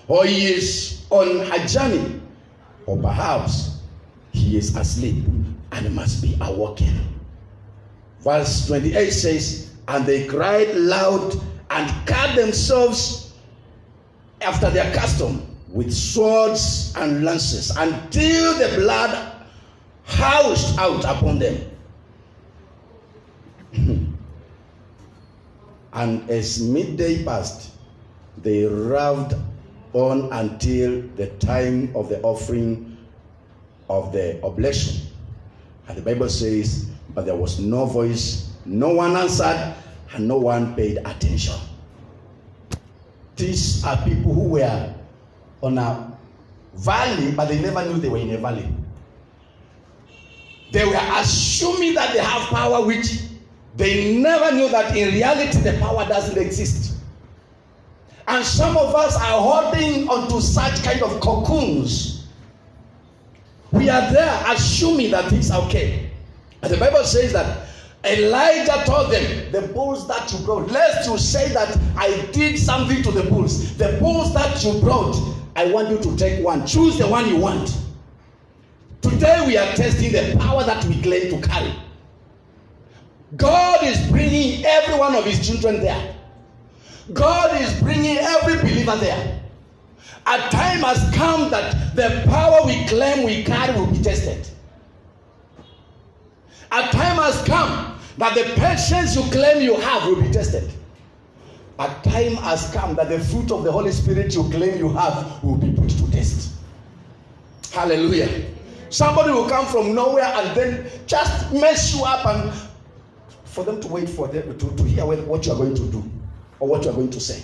or he is on a journey, or perhaps he is asleep and must be awoken. Verse 28 says, and they cried loud and cut themselves after their custom with swords and lances until the blood housed out upon them. And as midday passed, they raved on until the time of the offering of the oblation. And the Bible says, but there was no voice, no one answered, and no one paid attention. These are people who were on a valley, but they never knew they were in a valley. They were assuming that they have power, which they never knew that in reality the power doesn't exist. And some of us are holding onto such kind of cocoons. We are there assuming that things are okay. And the Bible says that Elijah told them, the bulls that you brought, lest you say that I did something to the bulls. The bulls that you brought, I want you to take one. Choose the one you want. Today we are testing the power that we claim to carry. God is bringing every one of his children there. God is bringing every believer there. A time has come that the power we claim we carry will be tested. A time has come that the patience you claim you have will be tested. A time has come that the fruit of the Holy Spirit you claim you have will be put to test. Hallelujah. Somebody will come from nowhere and then just mess you up, and for them to wait for them to hear what you are going to do or what you are going to say.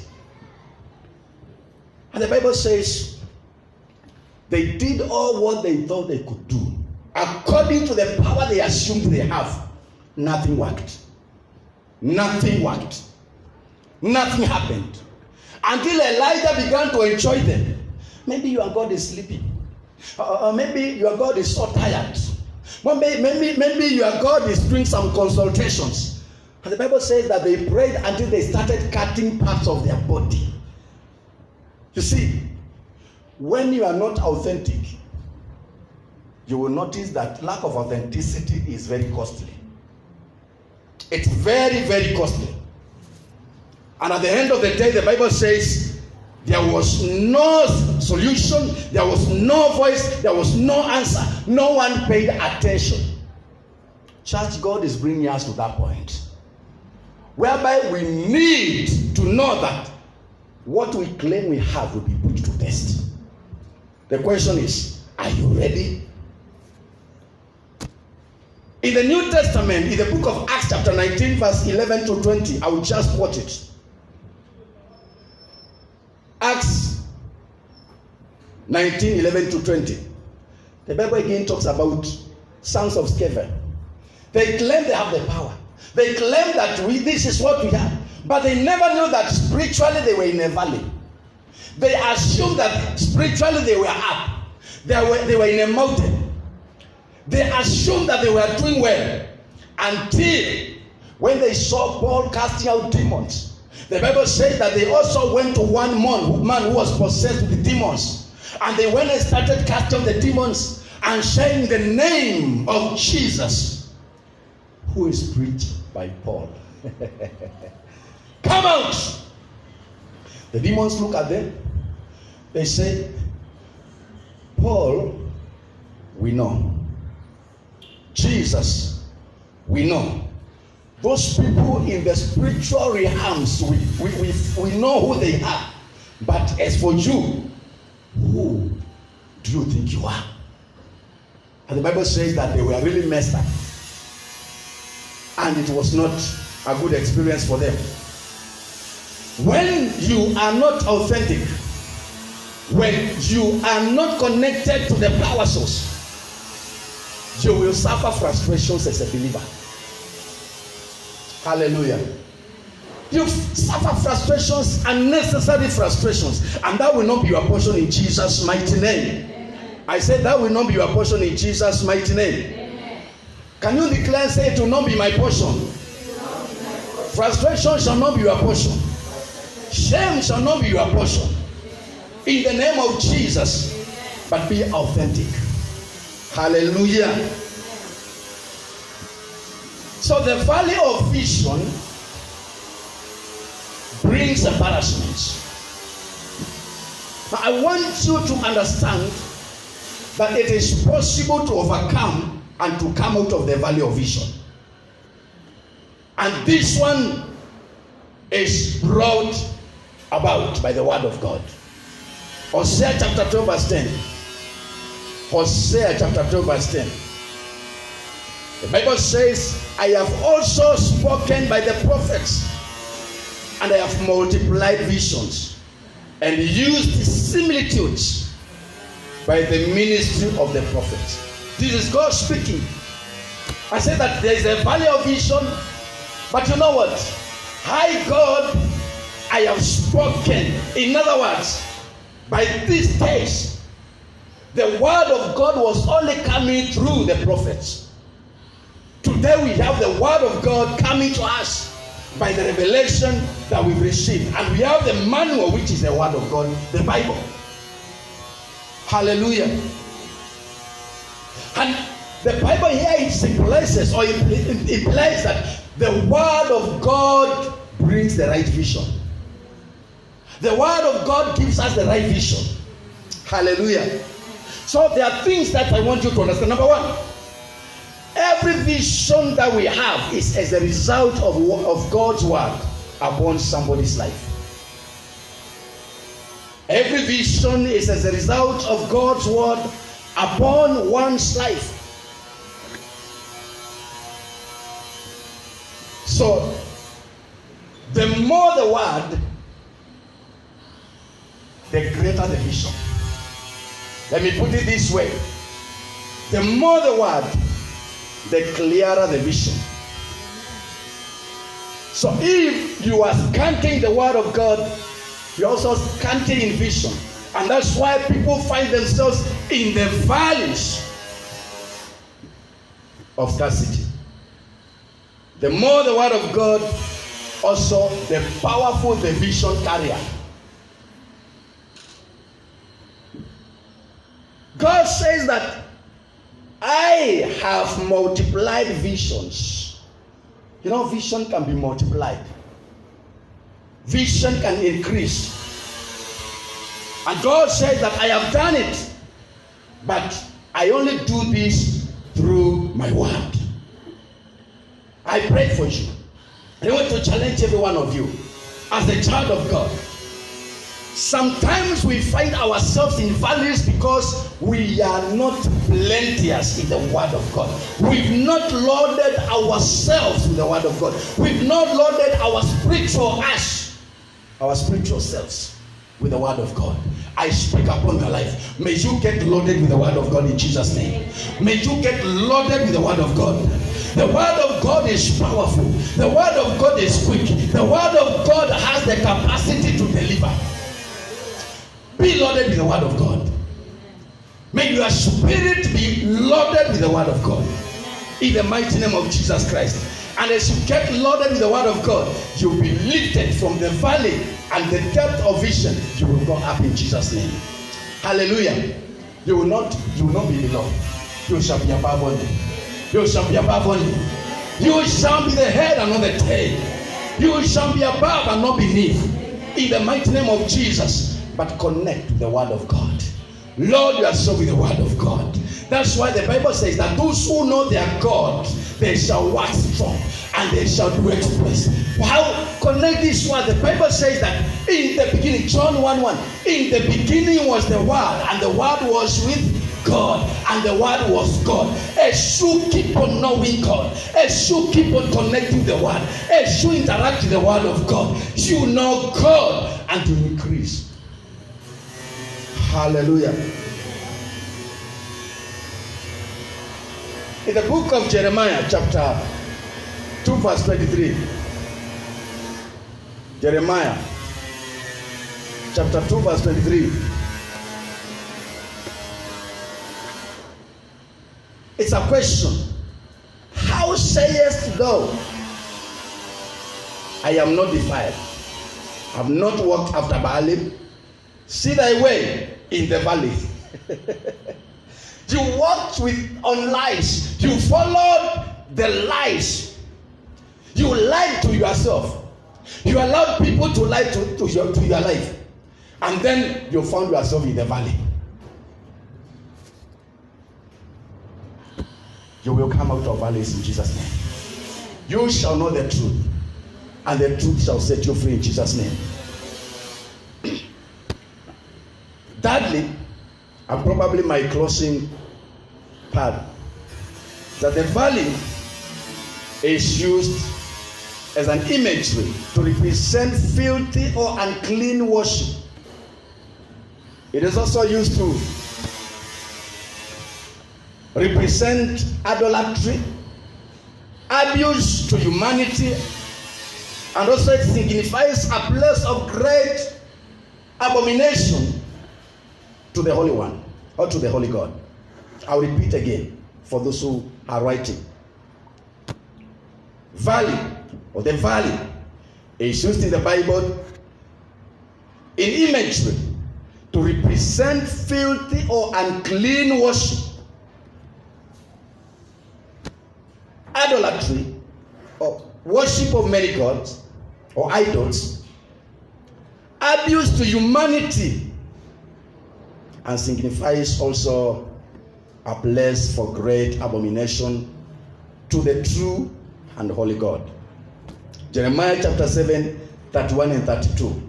And the Bible says they did all what they thought they could do. According to the power they assumed they have, nothing worked. Nothing worked. Nothing happened. Until Elijah began to enjoy them. Maybe your God is sleeping. Maybe your God is so tired. Maybe your God is doing some consultations. And the Bible says that they prayed until they started cutting parts of their body. You see, when you are not authentic, you will notice that lack of authenticity is very costly. It's very, very costly. And at the end of the day, the Bible says there was no solution, there was no voice, there was no answer. No one paid attention. Church, God is bringing us to that point whereby we need to know that what we claim we have will be put to test. The question is, are you ready? In the New Testament, in the book of Acts chapter 19, verse 11 to 20, I will just quote it. Acts 19, 11 to 20. The Bible again talks about sons of Sceva. They claim they have the power. They claim that this is what we have. But they never knew that spiritually they were in a valley. They assumed that spiritually they were up. They were in a mountain. They assumed that they were doing well. Until when they saw Paul casting out demons. The Bible says that they also went to one man who was possessed with the demons. And they went and started casting the demons and saying the name of Jesus, who is preached by Paul. Come out! The demons look at them. They say, Paul, we know. Jesus, we know. Those people in the spiritual realms, we know who they are. But as for you, who do you think you are? And the Bible says that they were really messed up. And it was not a good experience for them. When you are not authentic, when you are not connected to the power source, you will suffer frustrations as a believer. Hallelujah. You suffer frustrations, unnecessary frustrations, and that will not be your portion in Jesus' mighty name. Amen. I said that will not be your portion in Jesus' mighty name. Amen. Can you declare and say it will not be my portion? Frustration shall not be your portion. Shame shall not be your portion. In the name of Jesus. But be authentic. Hallelujah. So the valley of vision brings embarrassment. Now I want you to understand that it is possible to overcome and to come out of the valley of vision. And this one is brought about by the word of God. Hosea chapter 12 verse 10. Hosea chapter 12 verse 10. The Bible says, I have also spoken by the prophets, and I have multiplied visions. and used similitudes by the ministry of the prophet. This is God speaking. I said that there is a valley of vision, but you know what? Hi God, I have spoken. In other words, by this stage, the word of God was only coming through the prophets. Today we have the word of God coming to us by the revelation that we've received. And we have the manual, which is the word of God, the Bible. Hallelujah. And the Bible here symbolizes or implies that the word of God brings the right vision. The word of God gives us the right vision. Hallelujah. So there are things that I want you to understand. Number one, every vision that we have is as a result of God's word upon somebody's life. Every vision is as a result of God's word upon one's life. So, the more the word, the greater the vision. Let me put it this way. The more the word, the clearer the vision. So if you are scanting the word of God, you're also scanting in vision. And that's why people find themselves in the valleys of scarcity. The more the word of God, also the powerful the vision carrier. God says that I have multiplied visions. You know, vision can be multiplied. Vision can increase. And God says that I have done it, but I only do this through my word. I pray for you. I want to challenge every one of you as a child of God. Sometimes we find ourselves in valleys because we are not plenteous in the word of God. We've not loaded ourselves with the word of God. We've not loaded our spiritual us, our spiritual selves with the word of God. I speak upon your life. May you get loaded with the word of God in Jesus' name. May you get loaded with the word of God. The word of God is powerful. The word of God is quick. The word of God has the capacity to deliver. Be loaded with the word of God. May your spirit be loaded with the word of God. In the mighty name of Jesus Christ. And as you get loaded with the word of God, you'll be lifted from the valley and the depth of vision. You will go up in Jesus' name. Hallelujah. You will not be below. You shall be above only. You shall be above only. You shall be the head and not the tail. You shall be above and not beneath. In the mighty name of Jesus. But connect with the word of God. Lord yourself with the word of God. That's why the Bible says that those who know their God, they shall wax strong and they shall do exploits. How connect this word? The Bible says that in the beginning, John 1:1, in the beginning was the word, and the word was with God, and the word was God. As you keep on knowing God, as you keep on connecting the word, as you interact with the word of God, you know God and you increase. Hallelujah. In the book of Jeremiah, chapter 2, verse 23. Jeremiah, chapter 2, verse 23. It's a question. How sayest thou, I am not defiled, have not walked after Baalim? See thy way in the valley. You walked on lies. You followed the lies. You lied to yourself. You allowed people to lie to your life. And then you found yourself in the valley. You will come out of valleys in Jesus' name. You shall know the truth, and the truth shall set you free in Jesus' name. Thirdly, and probably my closing part, that the valley is used as an imagery to represent filthy or unclean worship It is also used to represent idolatry, abuse to humanity, and also it signifies a place of great abomination to the Holy One or to the Holy God. I'll repeat again for those who are writing. Valley, or the valley, is used in the Bible in imagery to represent filthy or unclean worship, idolatry, or worship of many gods or idols, abuse to humanity, and signifies also a place for great abomination to the true and holy God. Jeremiah chapter 7, 31 and 32.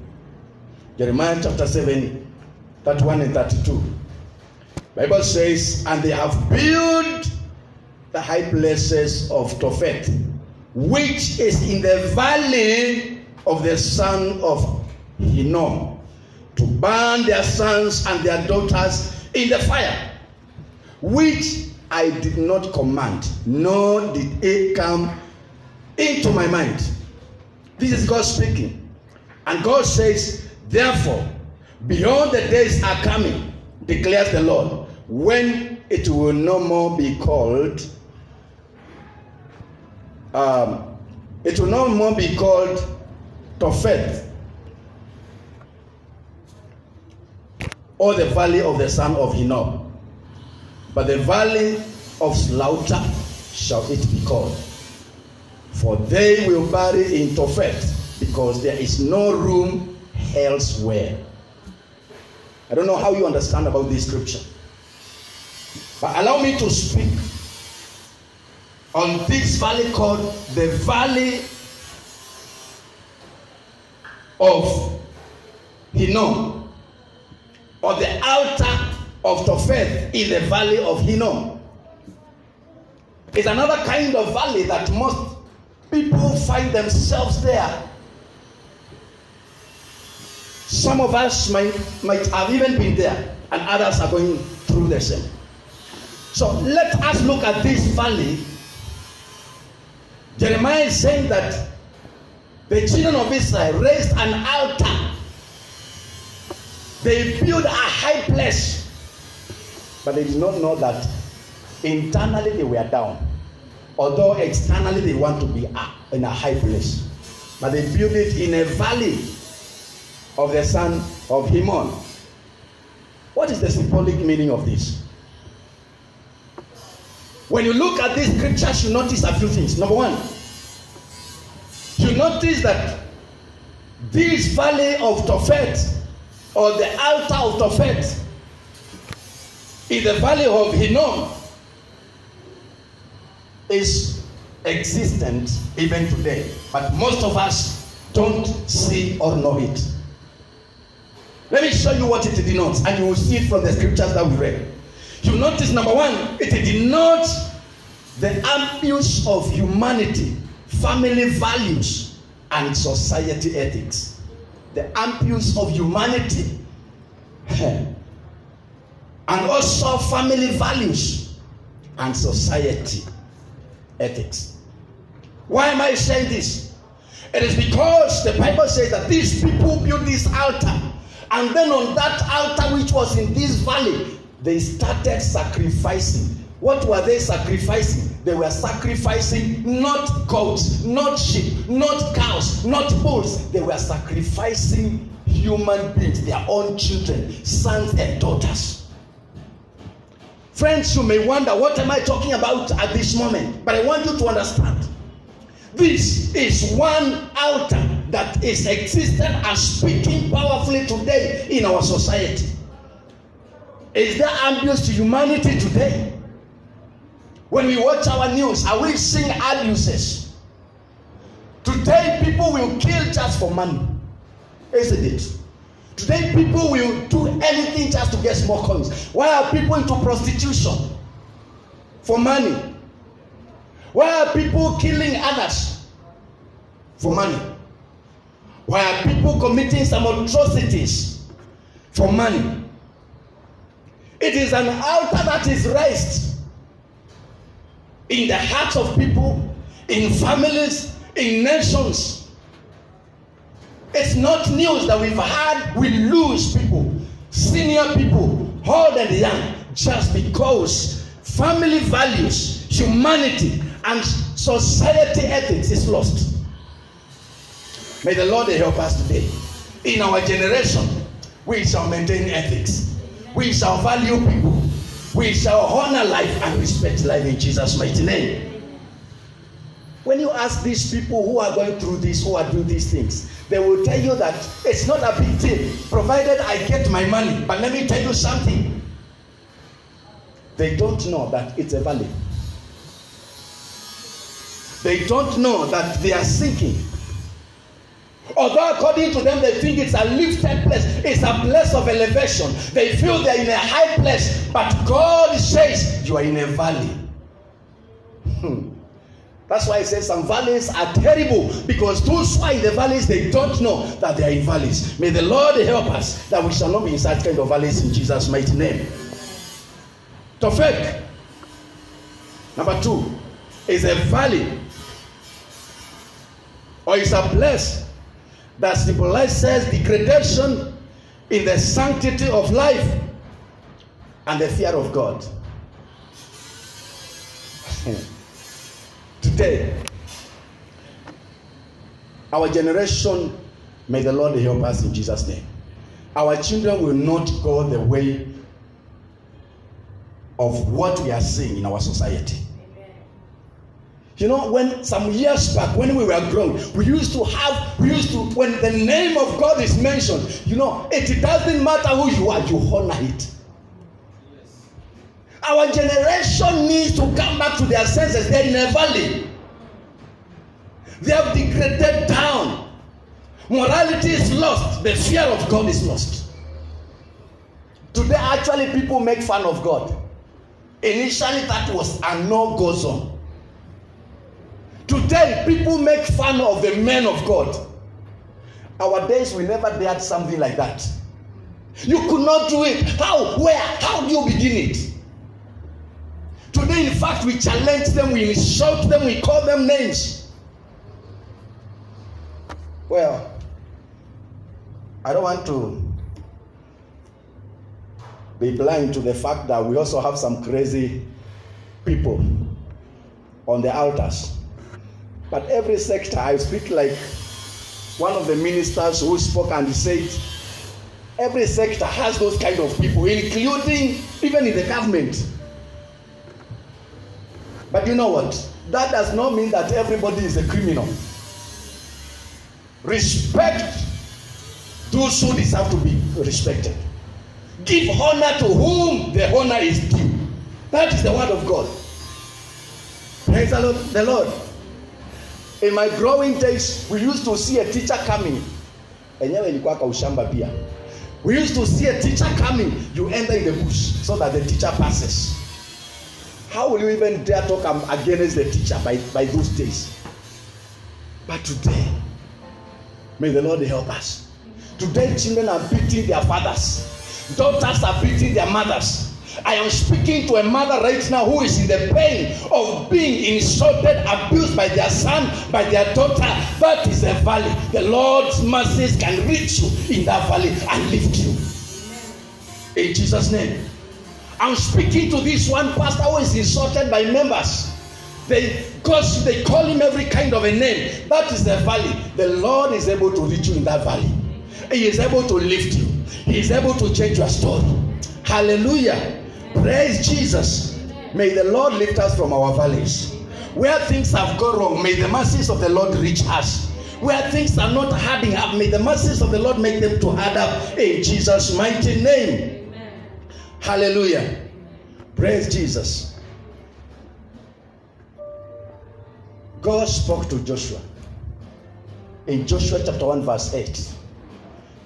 Jeremiah chapter 7, 31 and 32. Bible says, and they have built the high places of Tophet, which is in the valley of the son of Hinnom, to burn their sons and their daughters in the fire, which I did not command, nor did it come into my mind. This is God speaking. And God says, therefore, behold, the days are coming, declares the Lord, when it will no more be called Tophet, or the valley of the son of Hinnom, but the valley of slaughter shall it be called. For they will bury in Tophet, because there is no room elsewhere. I don't know how you understand about this scripture, but allow me to speak on this valley called the valley of Hinnom, or the altar of Tophet in the valley of Hinnom. It's another kind of valley that most people find themselves there. Some of us might have even been there, and others are going through the same. So let us look at this valley. Jeremiah is saying that the children of Israel raised an altar. They built a high place, but they did not know that internally they were down, although externally they want to be in a high place. But they built it in a valley of the son of Hinnom. What is the symbolic meaning of this? When you look at these scriptures, you notice a few things. Number one, you notice that this valley of Tophet, or the altar of Tophet, in the valley of Hinnom, is existent even today, but most of us don't see or know it. Let me show you what it denotes, and you will see it from the scriptures that we read. You notice, number one, it denotes the abuse of humanity, family values, and society ethics. The abuse of humanity and also family values and society ethics. Why am I saying this? It is because the Bible says that these people built this altar, and then on that altar which was in this valley, they started sacrificing. What were they sacrificing? They were sacrificing not goats, not sheep, not cows, not bulls. They were sacrificing human beings, their own children, sons and daughters. Friends, you may wonder, what am I talking about at this moment? But I want you to understand. This is one altar that is existent and speaking powerfully today in our society. Is there abuse to humanity today? When we watch our news, are we seeing abuses? Today, people will kill just for money. Isn't it? Today, people will do anything just to get small coins. Why are people into prostitution? For money. Why are people killing others? For money. Why are people committing some atrocities? For money. It is an altar that is raised in the hearts of people, in families, in nations. It's not news that we've had we lose people, senior people, old and young, just because family values, humanity, and society ethics is lost. May the Lord help us today. In our generation, we shall maintain ethics. We shall value people. We shall honor life and respect life in Jesus' mighty name. When you ask these people who are going through this, who are doing these things, they will tell you that it's not a big deal, provided I get my money. But let me tell you something. They don't know that it's a valley. They don't know that they are sinking. Although according to them they think it's a lifted place, it's a place of elevation. They feel they're in a high place, but God says you are in a valley. That's why I say some valleys are terrible, because those who are in the valleys, they don't know that they are in valleys. May the Lord help us that we shall not be in such kind of valleys in Jesus' mighty name. Tofek, number 2, is a valley, or is a place that symbolizes degradation in the sanctity of life and the fear of God. Today, our generation, may the Lord help us in Jesus' name. Our children will not go the way of what we are seeing in our society. You know, when some years back, when we were growing, we used to, when the name of God is mentioned, you know, it doesn't matter who you are, you honor it. Our generation needs to come back to their senses. They're in a valley. They have degraded down. Morality is lost. The fear of God is lost. Today, actually, people make fun of God. Initially, that was a no-go zone. Today, people make fun of the men of God. Our days, we never dared something like that. You could not do it. How? Where? How do you begin it? Today, in fact, we challenge them, we insult them, we call them names. Well, I don't want to be blind to the fact that we also have some crazy people on the altars. But every sector, I speak like one of the ministers who spoke and said, every sector has those kind of people, including even in the government. But you know what? That does not mean that everybody is a criminal. Respect those who deserve to be respected. Give honor to whom the honor is due. That is the word of God. Praise the Lord. In my growing days, we used to see a teacher coming. We used to see a teacher coming. You enter in the bush so that the teacher passes. How will you even dare talk against the teacher by those days? But today, may the Lord help us. Today, children are beating their fathers. Daughters are beating their mothers. I am speaking to a mother right now who is in the pain of being insulted, abused by their son, by their daughter. That is a valley. The Lord's mercies can reach you in that valley and lift you. In Jesus' name. I'm speaking to this one pastor who is insulted by members. They call him every kind of a name. That is the valley. The Lord is able to reach you in that valley. He is able to lift you. He is able to change your story. Hallelujah. Praise Jesus. May the Lord lift us from our valleys. Where things have gone wrong, may the mercies of the Lord reach us. Where things are not harding up, may the mercies of the Lord make them to hard up in Jesus' mighty name. Amen. Hallelujah. Praise Jesus. God spoke to Joshua in Joshua chapter 1 verse 8.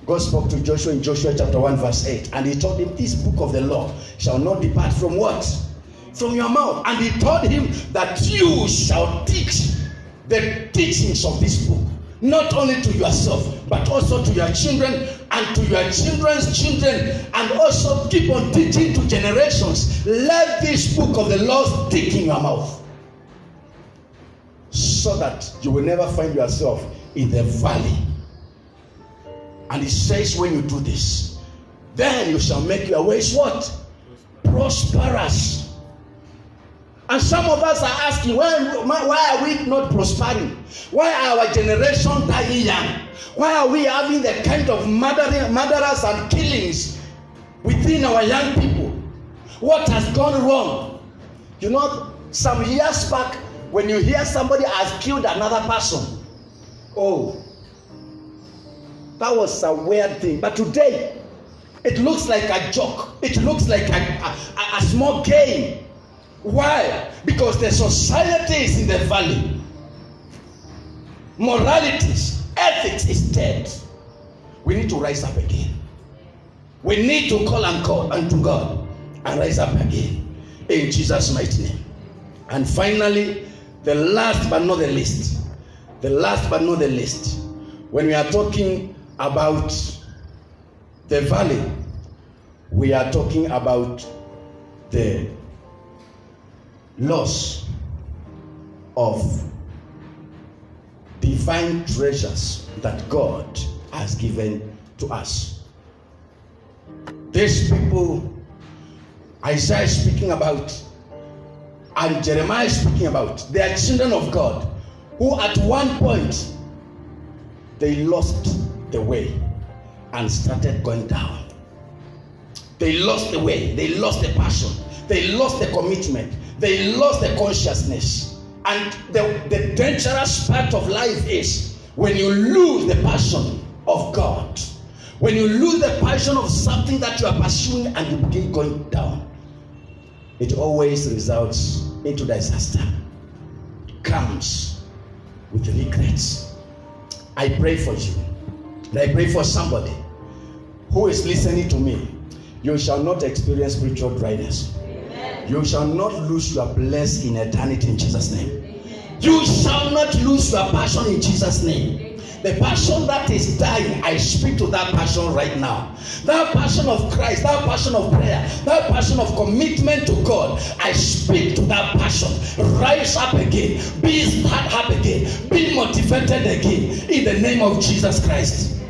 God spoke to Joshua in Joshua chapter 1 verse 8, and he told him, this book of the law shall not depart from what? From your mouth. And he told him that you shall teach the teachings of this book, not only to yourself, but also to your children and to your children's children, and also keep on teaching to generations. Let this book of the law stick in your mouth, so that you will never find yourself in the valley. And it says, when you do this, then you shall make your ways what? Prosperous. And some of us are asking, why are we not prospering? Why are our generation dying young? Why are we having the kind of murderers and killings within our young people? What has gone wrong? You know, some years back, when you hear somebody has killed another person, oh, that was a weird thing. But today, it looks like a joke. It looks like a small game. Why? Because the society is in the valley. Moralities, ethics is dead. We need to rise up again. We need to call unto God and rise up again in Jesus' mighty name. And finally, the last but not the least, when we are talking about the valley, we are talking about the loss of divine treasures that God has given to us. These people Isaiah is speaking about and Jeremiah is speaking about, they are children of God who at one point they lost the way and started going down. They lost the way, they lost the passion, they lost the commitment, they lost the consciousness. And the dangerous part of life is when you lose the passion of God, when you lose the passion of something that you are pursuing and you begin going down, it always results into disaster. Comes with regrets. I pray for you, and I pray for somebody who is listening to me. You shall not experience spiritual dryness. Amen. You shall not lose your place in eternity in Jesus' name. Amen. You shall not lose your passion in Jesus' name. Amen. The passion that is dying, I speak to that passion right now. That passion of Christ, that passion of prayer, that passion of commitment to God, I speak to that passion. Rise up again. Be start up again. Be motivated again in the name of Jesus Christ.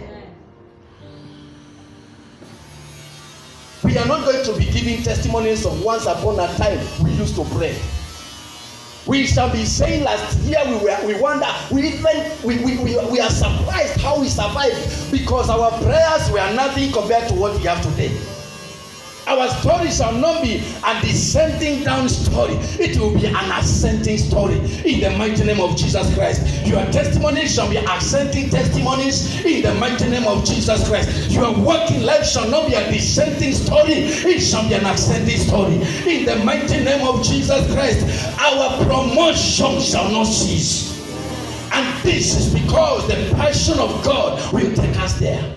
We are not going to be giving testimonies of once upon a time we used to pray. We shall be saying last year we wonder, we are surprised how we survived, because our prayers were nothing compared to what we have today. Our story shall not be a descending down story. It will be an ascending story in the mighty name of Jesus Christ. Your testimonies shall be ascending testimonies in the mighty name of Jesus Christ. Your working life shall not be a descending story. It shall be an ascending story in the mighty name of Jesus Christ. Our promotion shall not cease. And this is because the passion of God will take us there.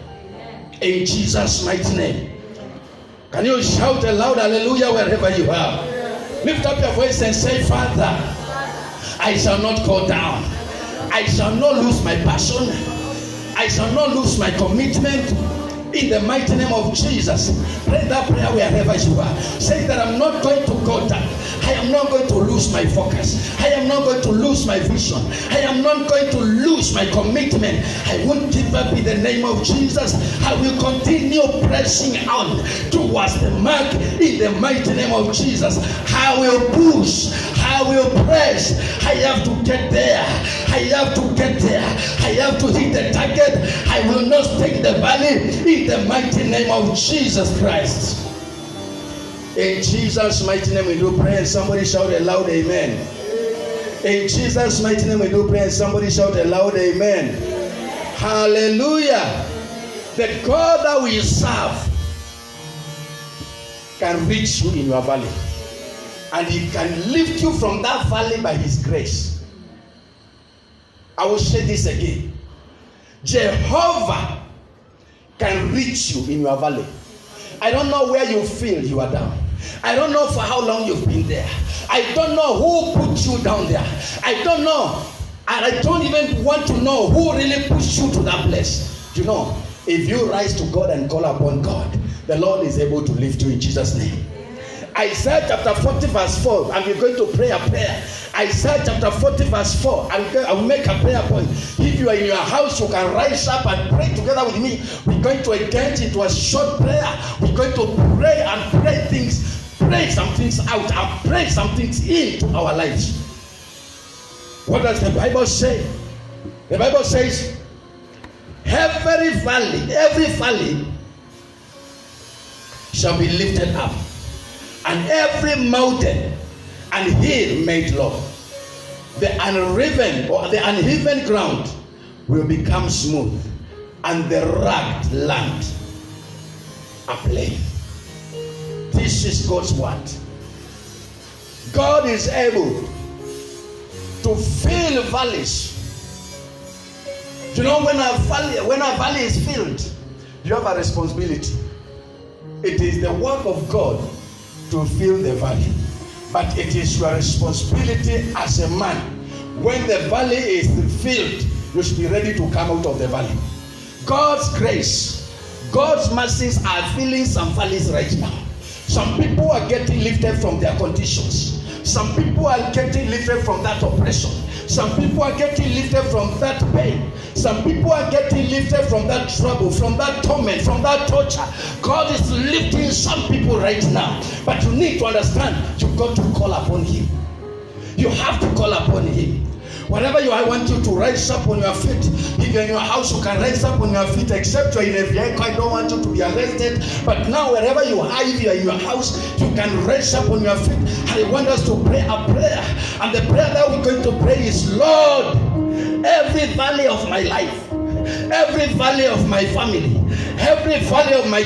In Jesus' mighty name. Can you shout aloud hallelujah wherever you are? Lift up your voice and say, Father, I shall not go down. I shall not lose my passion. I shall not lose my commitment. In the mighty name of Jesus. Pray that prayer wherever you are. Say that I'm not going to go down. I am not going to lose my focus. I am not going to lose my vision. I am not going to lose my commitment. I won't give up in the name of Jesus. I will continue pressing on towards the mark in the mighty name of Jesus. I will push. I will press. I have to get there. I have to get there. I have to hit the target. I will not stay in the valley in the mighty name of Jesus Christ. In Jesus' mighty name we do pray, and somebody shout a loud amen. In Jesus' mighty name we do pray, and somebody shout a loud amen. Hallelujah. The God that we serve can reach you in your valley, and He can lift you from that valley by His grace. I will say this again. Jehovah can reach you in your valley. I don't know where you feel you are down. I don't know for how long you've been there. I don't know who put you down there. I don't know, and I don't even want to know who really pushed you to that place. You know, If you rise to God and call upon God, the Lord is able to lift you in Jesus' name. Isaiah chapter 40 verse 4, and we're going to pray a prayer. Isaiah chapter 40 verse 4, I will make a prayer point. If you are in your house, you can rise up and pray together with me. We're going to engage into a short prayer. We're going to pray and pray some things out, and pray some things into our lives. What does the Bible say? The Bible says, every valley shall be lifted up, and every mountain and hill made low. The uneven ground will become smooth, and the rugged land a plain. This is God's word. God is able to fill valleys. You know, when a valley is filled, you have a responsibility. It is the work of God to fill the valley, but it is your responsibility as a man. When the valley is filled, you should be ready to come out of the valley. God's grace, God's mercies are filling some valleys right now. Some people are getting lifted from their conditions. Some people are getting lifted from that oppression. Some people are getting lifted from that pain. Some people are getting lifted from that trouble, from that torment, from that torture. God is lifting some people right now. But you need to understand, you've got to call upon Him. You have to call upon Him. Whatever I want you to rise up on your feet. If you're in your house, you can rise up on your feet, except you're in a vehicle. I don't want you to be arrested. But now, wherever you are, if you're in your house, you can rise up on your feet. I want us to pray a prayer. And the prayer that we're going to pray is, Lord, every valley of my life, every valley of my family, every valley of my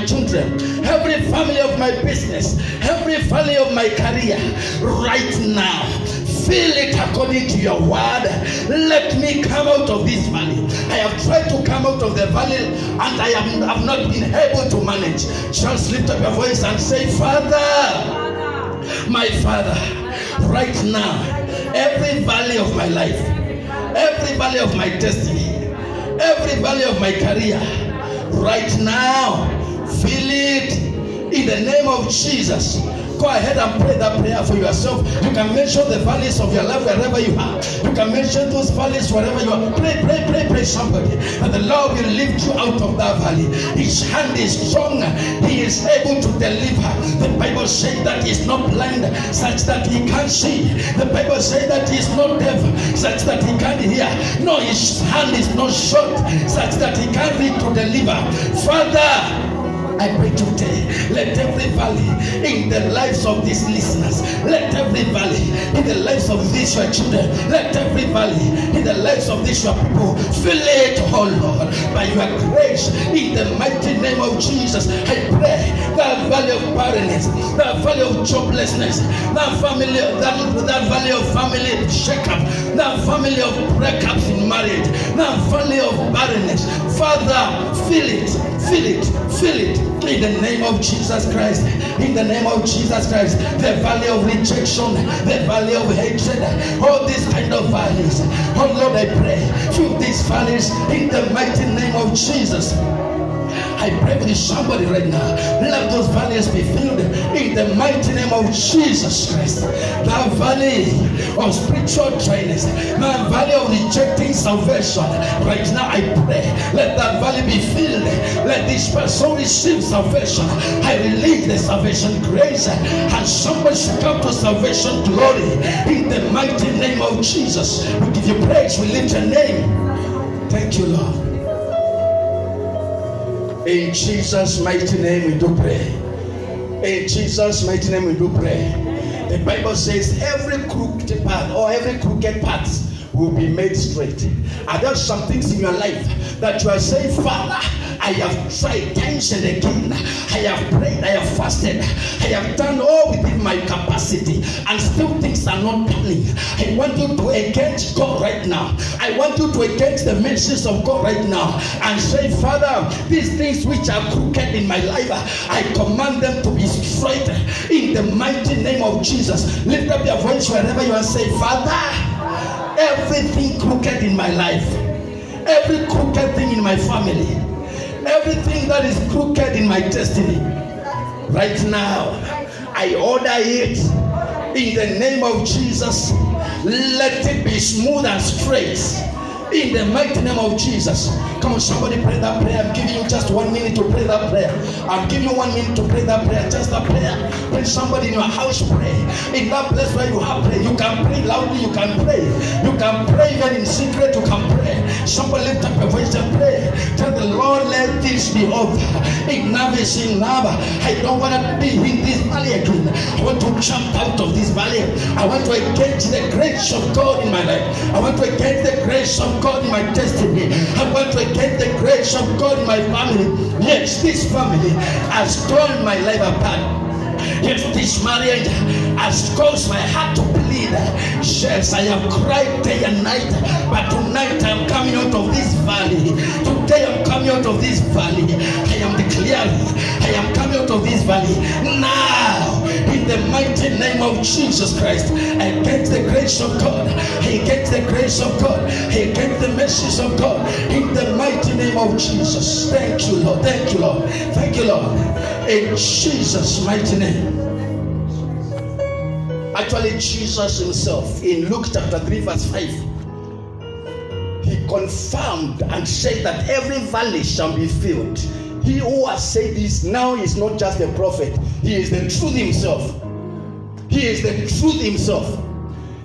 children, every valley of my business, every valley of my career, right now, fill it according to your word. Let me come out of this valley. I have tried to come out of the valley, and I have not been able to manage. Just lift up your voice and say, Father, my Father, right now, every valley of my life, every valley of my destiny, every valley of my career, right now, fill it in the name of Jesus. Go ahead and pray that prayer for yourself. You can mention the valleys of your life wherever you are. You can mention those valleys wherever you are. Pray somebody. And the Lord will lift you out of that valley. His hand is strong. He is able to deliver. The Bible says that he is not blind such that he can't see. The Bible says that he is not deaf such that he can't hear. No, his hand is not short such that he can't read to deliver. Father, I pray today, let every valley in the lives of these listeners, let every valley in the lives of these your children, let every valley in the lives of these your people, fill it, oh Lord, by your grace, in the mighty name of Jesus. I pray that valley of barrenness, that valley of joblessness, that valley of family shake-up, that valley of breakups in marriage, that valley of barrenness, Father, fill it, in the name of Jesus Christ. In the name of Jesus Christ. The valley of rejection, the valley of hatred, all these kind of valleys. Oh Lord, I pray, fill these valleys in the mighty name of Jesus. I pray with somebody right now. Let those valleys be filled in the mighty name of Jesus Christ. That valley of spiritual dryness, that valley of rejecting salvation, right now I pray, let that valley be filled. Let this person receive salvation. I release the salvation grace, and somebody should come to salvation glory in the mighty name of Jesus. We give you praise. We lift your name. Thank you, Lord. In Jesus' mighty name we do pray. In Jesus' mighty name we do pray. The Bible says every crooked path or every crooked path will be made straight. Are there some things in your life that you are saying, Father, I have tried times and again. I have prayed, I have fasted, I have done all within my capacity, and still things are not turning. I want you to engage God right now. I want you to engage the messages of God right now and say, Father, these things which are crooked in my life, I command them to be straight in the mighty name of Jesus. Lift up your voice wherever you are, say, Father, everything crooked in my life, every crooked thing in my family, Everything that is crooked in my destiny, right now, I order it in the name of Jesus. Let it be smooth and straight in the mighty name of Jesus. Come on, somebody pray that prayer. I'm giving you just 1 minute to pray that prayer. I'm giving you 1 minute to pray that prayer. Just a prayer. When somebody in your house pray, in that place where you have prayer, you can pray loudly, you can pray. You can pray even in secret, you can pray. Somebody lift up your voice and pray. Tell the Lord, let this be over. Enough is enough. I don't want to be in this valley again. I want to jump out of this valley. I want to engage the grace of God in my life. I want to engage the grace of God in my destiny. I want to get the grace of God in my family. Yes, this family has torn my life apart. Yes, this marriage has caused my heart to bleed. Yes, I have cried day and night, but tonight I am coming out of this valley. Today I am coming out of this valley. I am declaring I am coming out of this valley now. In the mighty name of Jesus Christ, I get the grace of God. I get the grace of God. I get the message of God. In the mighty name of Jesus. Thank you, Lord. Thank you, Lord. Thank you, Lord. In Jesus' mighty name. Actually, Jesus himself, in Luke chapter 3, verse 5, he confirmed and said that every valley shall be filled. He who has said this now is not just a prophet, he is the truth himself. He is the truth himself.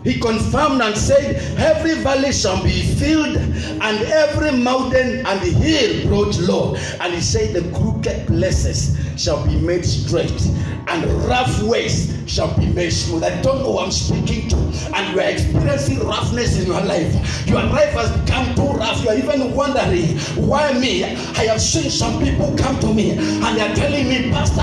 He confirmed and said, every valley shall be filled, and every mountain and hill brought low. And he said, the crooked places shall be made straight, and rough ways shall be made smooth. I don't know who I'm speaking to, and you are experiencing roughness in your life. Your life has become too rough. You are even wondering, why me? I have seen some people come to me, and they are telling me, Pastor,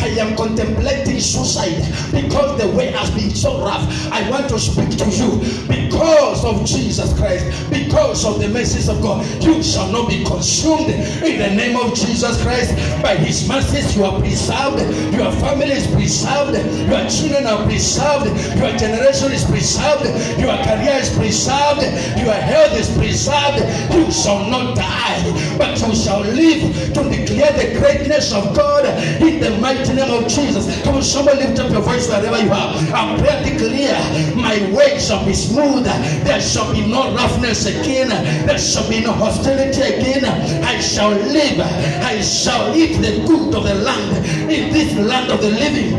I am contemplating suicide because the way has been so rough. I want to speak to you because of Jesus Christ, because of the mercies of God. You shall not be consumed in the name of Jesus Christ. By his mercies you are preserved, your family is preserved, your children are preserved, your generation is preserved, your career is preserved, your health is preserved. You shall not die, but you shall live to declare the greatness of God in the mighty name of Jesus. Come on, somebody lift up your voice wherever you are. I pray, declare, my way shall be smooth. There shall be no roughness again. There shall be no hostility again. I shall live. I shall eat the good of the land, in this land of the living.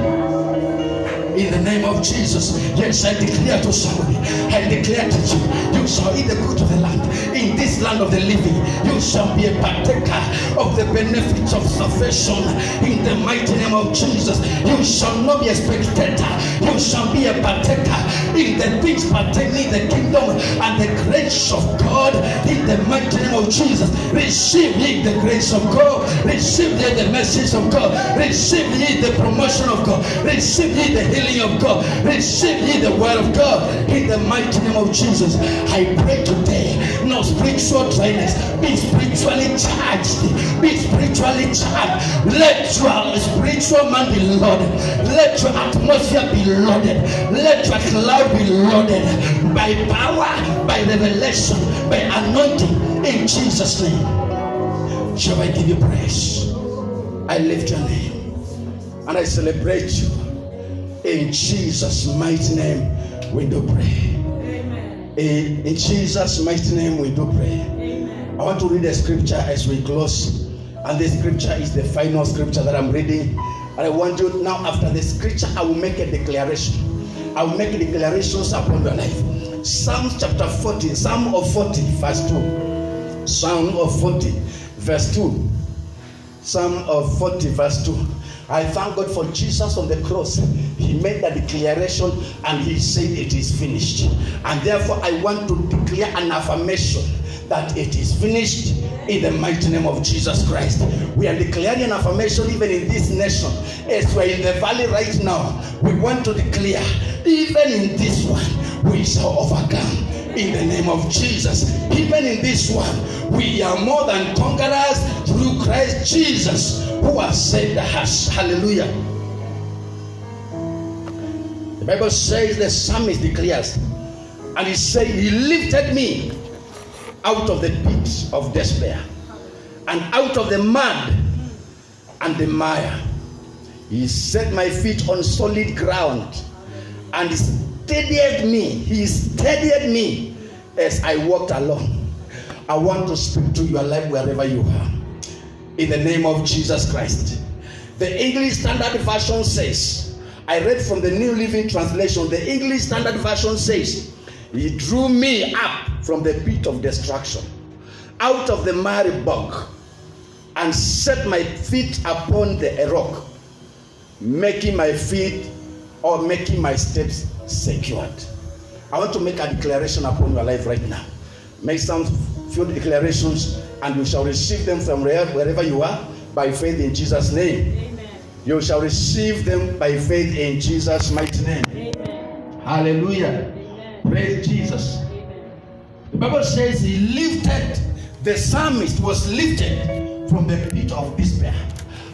In the name of Jesus. Yes, I declare to somebody, I declare to you, you shall eat the good of the land. In this land of the living, you shall be a partaker of the benefits of salvation. In the mighty name of Jesus, you shall not be a spectator. You shall be a partaker in the things pertaining the kingdom and the grace of God. In the mighty name of Jesus, receive ye the grace of God. Receive ye the message of God. Receive ye the promotion of God. Receive ye the healing of God. Receive ye the word of God in the mighty name of Jesus. I pray today, no spiritual dryness. Be spiritually charged. Be spiritually charged. Let your spiritual man be loaded. Let your atmosphere be loaded. Let your cloud be loaded by power, by revelation, by anointing in Jesus' name. Shall I give you praise? I lift your name and I celebrate you. In Jesus' mighty name, we do pray. Amen. In Jesus' mighty name, we do pray. Amen. I want to read a scripture as we close. And this scripture is the final scripture that I'm reading. And I want you now, after the scripture, I will make a declaration. I will make declarations upon your life. Psalms chapter 40, Psalm of 40, verse 2. Psalm of 40, verse 2. Psalm of 40, verse 2. I thank God for Jesus on the cross. He made the declaration and he said it is finished. And therefore I want to declare an affirmation that it is finished in the mighty name of Jesus Christ. We are declaring an affirmation even in this nation. As we're in the valley right now, we want to declare, even in this one, we shall overcome. In the name of Jesus. Even in this one, we are more than conquerors through Christ Jesus, who has saved us. Hallelujah. The Bible says, the psalmist declares, and he said, he lifted me out of the pit of despair and out of the mud and the mire. He set my feet on solid ground and steadied me. He steadied me as I walked along. I want to speak to your life wherever you are. In the name of Jesus Christ. The English Standard Version says, I read from the New Living Translation. The English Standard Version says, He drew me up from the pit of destruction, out of the miry bog, and set my feet upon the rock, making my steps secured. I want to make a declaration upon your life right now. Make some few declarations, and you shall receive them from wherever you are by faith in Jesus' name. Amen. You shall receive them by faith in Jesus' mighty name. Amen. Hallelujah. Amen. Praise Jesus. Amen. The Bible says the psalmist was lifted from the pit of despair.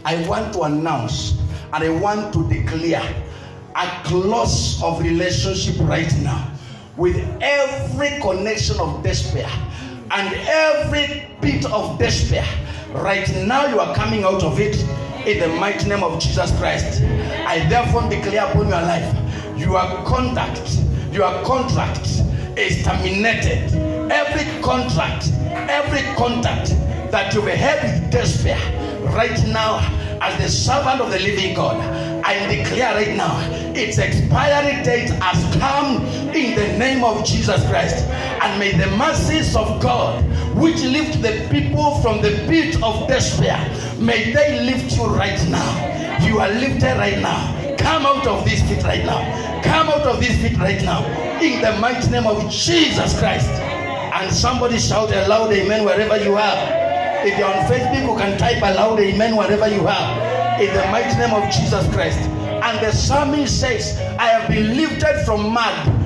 I want to announce and I want to declare a close of relationship right now with every connection of despair and every pit of despair. Right now you are coming out of it in the mighty name of Jesus Christ. I therefore declare upon your life, your contract is terminated. Every contract that you've had with despair, right now, as the servant of the living God, I declare right now, its expiry date has come in the name of Jesus Christ. And may the mercies of God, which lift the people from the pit of despair, may they lift you right now. You are lifted right now. Come out of this pit right now. Come out of this pit right now. In the mighty name of Jesus Christ. And somebody shout a loud amen wherever you are. If you're on Facebook, you can type a loud amen wherever you are. In the mighty name of Jesus Christ. And the psalmist says, I have been lifted from mud.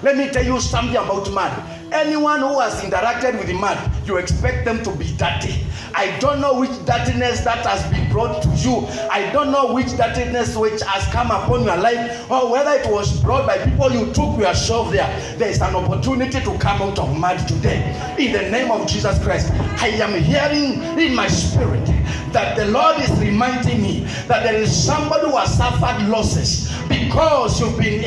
Let me tell you something about mud. Anyone who has interacted with the mud, you expect them to be dirty. I don't know which dirtiness that has been brought to you. I don't know which dirtiness which has come upon your life, or whether it was brought by people you took yourself there. There is an opportunity to come out of mud today. In the name of Jesus Christ, I am hearing in my spirit that the Lord is reminding me that there is somebody who has suffered losses because you've been,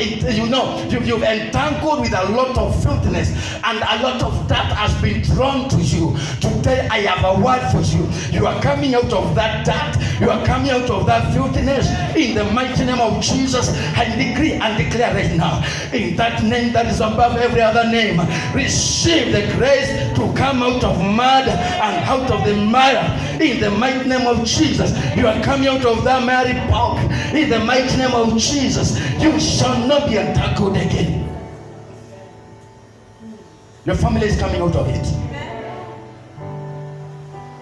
you've entangled with a lot of filthiness, and a lot of that has been drawn to you. Today I have a word for you. You are coming out of that dirt. You are coming out of that filthiness in the mighty name of Jesus. I decree and declare right now, in that name that is above every other name, receive the grace to come out of mud and out of the mire in the mighty name of Jesus. You are coming out of that miry bog in the mighty name of Jesus. You shall not be entangled again. Your family is coming out of it.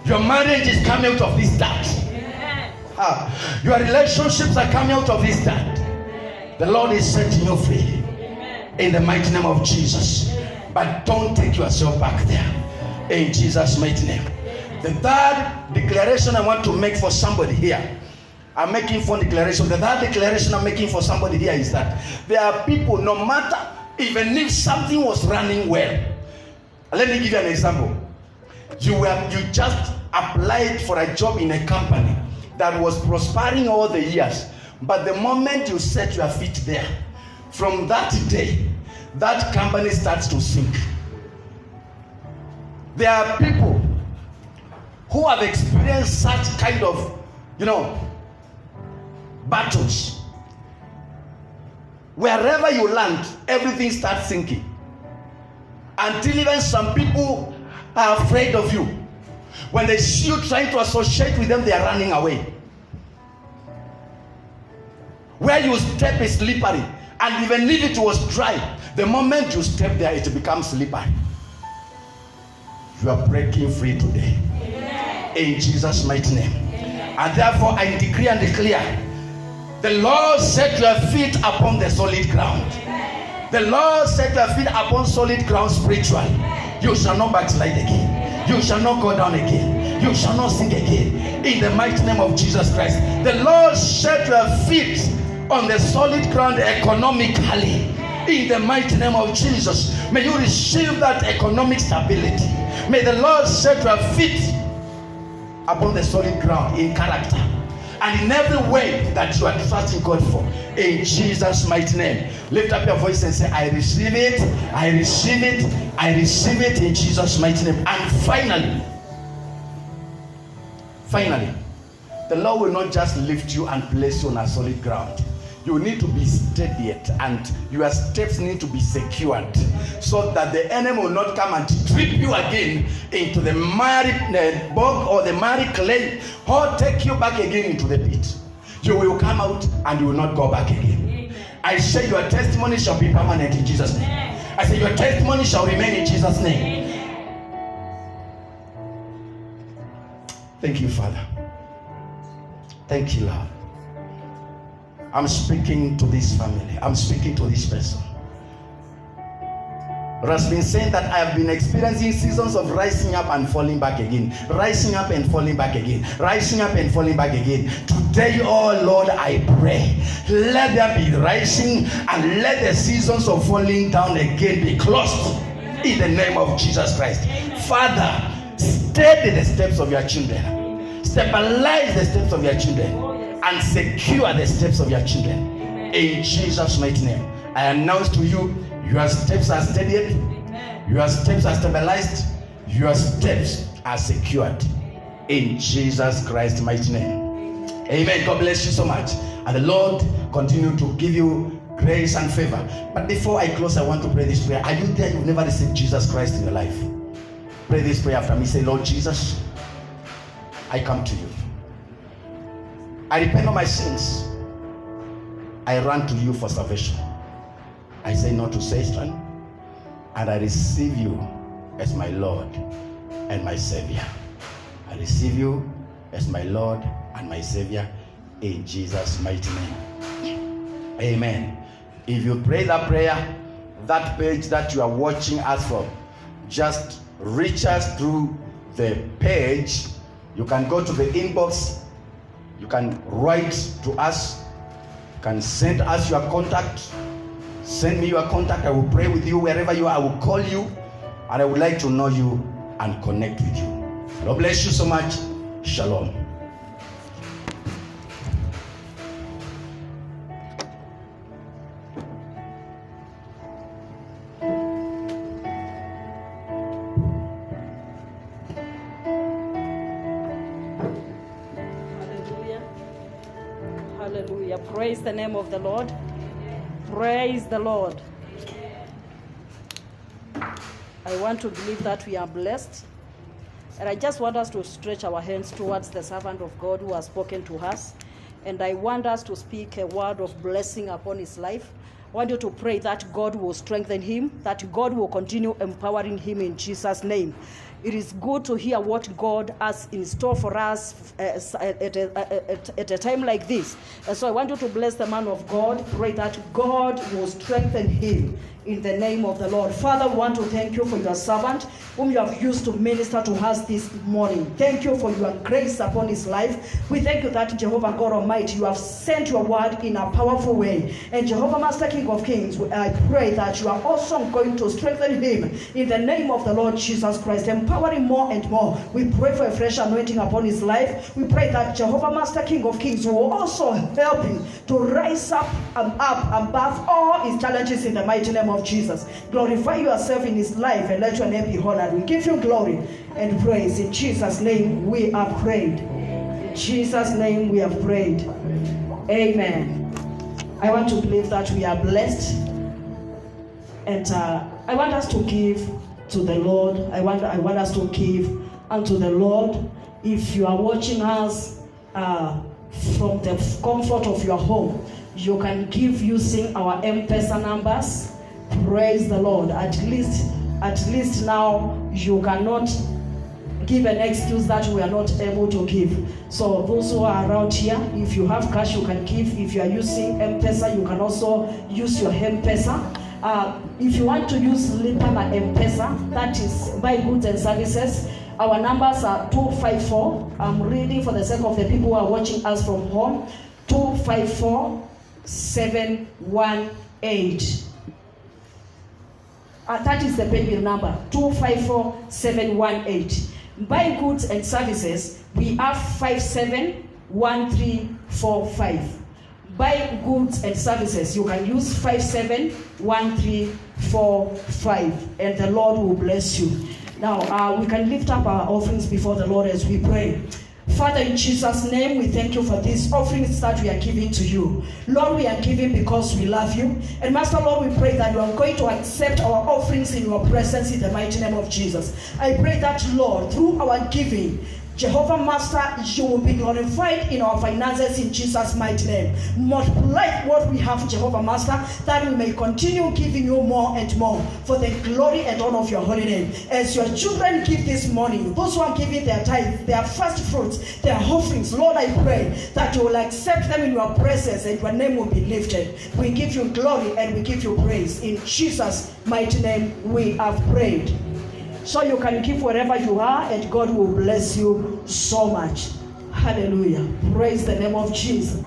Your marriage is coming out of this dirt. Your relationships are coming out of this dirt. The Lord is setting you free in the mighty name of Jesus. But don't take yourself back there in Jesus' mighty name. The third declaration I want to make for somebody here, I'm making for declaration. The third declaration I'm making for somebody here is that there are people, no matter, even if something was running well. Let me give you an example. You just applied for a job in a company that was prospering all the years, but the moment you set your feet there, from that day, that company starts to sink. There are people who have experienced such kind of, battles. Wherever you land, everything starts sinking. Until even some people are afraid of you. When they see you trying to associate with them, they are running away. Where you step is slippery. And even if it was dry, the moment you step there, it becomes slippery. You are breaking free today. Amen. In Jesus' mighty name. Amen. And therefore, I decree and declare, the Lord set your feet upon the solid ground. Amen. The Lord set your feet upon solid ground spiritually. You shall not backslide again. You shall not go down again. You shall not sink again. In the mighty name of Jesus Christ. The Lord set your feet on the solid ground economically. In the mighty name of Jesus. May you receive that economic stability. May the Lord set your feet upon the solid ground in character and in every way that you are trusting God for. In Jesus' mighty name. Lift up your voice and say, I receive it, I receive it, I receive it in Jesus' mighty name. And finally, the Lord will not just lift you and place you on a solid ground. You need to be steady and your steps need to be secured so that the enemy will not come and trip you again into the miry bog or the miry clay or take you back again into the pit. You will come out and you will not go back again. Amen. I say your testimony shall be permanent in Jesus' name. Amen. I say your testimony shall remain in Jesus' name. Amen. Thank you, Father. Thank you, Lord. I'm speaking to this family. I'm speaking to this person. It has been said that I have been experiencing seasons of rising up and falling back again. Rising up and falling back again. Rising up and falling back again. Today, oh Lord, I pray. Let there be rising and let the seasons of falling down again be closed. In the name of Jesus Christ. Father, steady the steps of your children. Stabilize the steps of your children. And secure the steps of your children. Amen. In Jesus' mighty name. I announce to you, your steps are steadied, amen. Your steps are stabilized, your steps are secured. In Jesus Christ's mighty name. Amen. God bless you so much. And the Lord continue to give you grace and favor. But before I close, I want to pray this prayer. Are you there? You've never received Jesus Christ in your life. Pray this prayer after me. Say, Lord Jesus, I come to you. I repent of my sins. I run to you for salvation. I say no to Satan, and I receive you as my Lord and my Savior. I receive you as my Lord and my Savior in Jesus' mighty name. Amen. If you pray that prayer, that page that you are watching us from, just reach us through the page. You can go to the inbox. You can write to us. You can send us your contact. Send me your contact. I will pray with you wherever you are. I will call you, and I would like to know you and connect with you. God bless you so much. Shalom. Hallelujah. Praise the name of the Lord. Praise the Lord. I want to believe that we are blessed. And I just want us to stretch our hands towards the servant of God who has spoken to us. And I want us to speak a word of blessing upon his life. I want you to pray that God will strengthen him, that God will continue empowering him in Jesus' name. It is good to hear what God has in store for us at a time like this. And so I want you to bless the man of God. Pray that God will strengthen him in the name of the Lord. Father, we want to thank you for your servant whom you have used to minister to us this morning. Thank you for your grace upon his life. We thank you that, Jehovah God Almighty, you have sent your word in a powerful way. And Jehovah Master King of Kings, I pray that you are also going to strengthen him in the name of the Lord Jesus Christ. Empower him more and more. We pray for a fresh anointing upon his life. We pray that Jehovah Master King of Kings will also help him to rise up above all his challenges in the mighty name of Jesus. Glorify yourself in his life and let your name be honored. We give you glory and praise. In Jesus' name we have prayed. In Jesus' name we have prayed. Amen. I want to believe that we are blessed. And I want us to give to the Lord. I want us to give unto the Lord. If you are watching us from the comfort of your home, you can give using our M-Pesa numbers. Praise the Lord. At least now you cannot give an excuse that we are not able to give. So those who are around here, if you have cash, you can give. If you are using M-Pesa, you can also use your M-Pesa. If you want to use Lipa na M-Pesa, that is buy goods and services, our numbers are 254. I'm reading for the sake of the people who are watching us from home. 254-718. That is the paybill number, 254718. Buy goods and services, We have 571345. Buy goods and services. You can use 571345, and the Lord will bless you. Now, we can lift up our offerings before the Lord as we pray. Father, in Jesus' name, we thank you for these offerings that we are giving to you. Lord, we are giving because we love you. And Master, Lord, we pray that you are going to accept our offerings in your presence in the mighty name of Jesus. I pray that, Lord, through our giving, Jehovah Master, you will be glorified in our finances in Jesus' mighty name. Multiply what we have, Jehovah Master, that we may continue giving you more and more for the glory and honor of your holy name. As your children give this morning, those who are giving their tithe, their first fruits, their offerings, Lord, I pray that you will accept them in your presence and your name will be lifted. We give you glory and we give you praise. In Jesus' mighty name we have prayed. So you can give wherever you are, and God will bless you so much. Hallelujah. Praise the name of Jesus.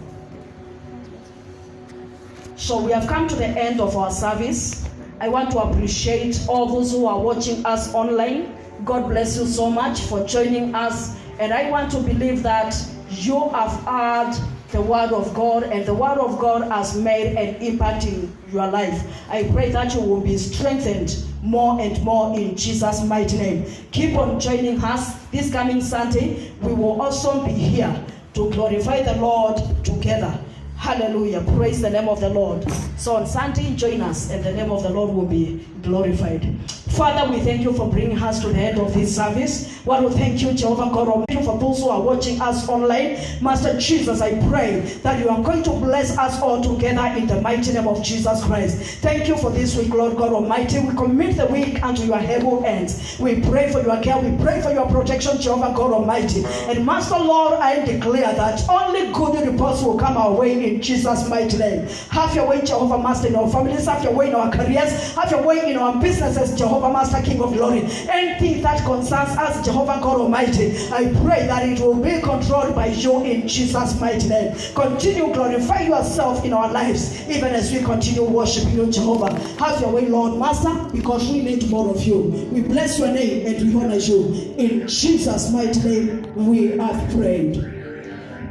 So we have come to the end of our service. I want to appreciate all those who are watching us online. God bless you so much for joining us. And I want to believe that you have heard the word of God, and the word of God has made an impact in your life. I pray that you will be strengthened more and more in Jesus' mighty name. Keep on joining us this coming Sunday. We will also be here to glorify the Lord together. Hallelujah. Praise the name of the Lord. So on Sunday, join us and the name of the Lord will be glorified. Father, we thank you for bringing us to the end of this service. Lord, we thank you, Jehovah God Almighty, for those who are watching us online. Master Jesus, I pray that you are going to bless us all together in the mighty name of Jesus Christ. Thank you for this week, Lord God Almighty. We commit the week unto your able hands. We pray for your care. We pray for your protection, Jehovah God Almighty. And Master Lord, I declare that only good reports will come our way in Jesus' mighty name. Have your way, Jehovah Master, in our families. Have your way in our careers. Have your way in our businesses, Jehovah Master, King of glory. Anything that concerns us, Jehovah God Almighty, I pray that it will be controlled by you in Jesus' mighty name. Continue glorify yourself in our lives, even as we continue worshiping you, Jehovah. Have your way, Lord Master, because we need more of you. We bless your name and we honor you. In Jesus' mighty name we have prayed.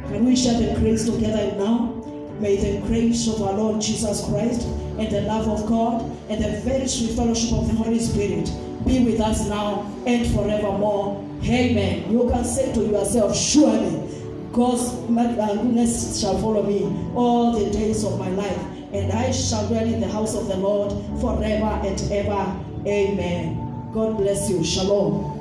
Can we share the grace together now? May the grace of our Lord Jesus Christ and the love of God and the very sweet fellowship of the Holy Spirit be with us now and forevermore. Amen. You can say to yourself, surely God's goodness shall follow me all the days of my life, and I shall dwell in the house of the Lord forever and ever. Amen. God bless you. Shalom.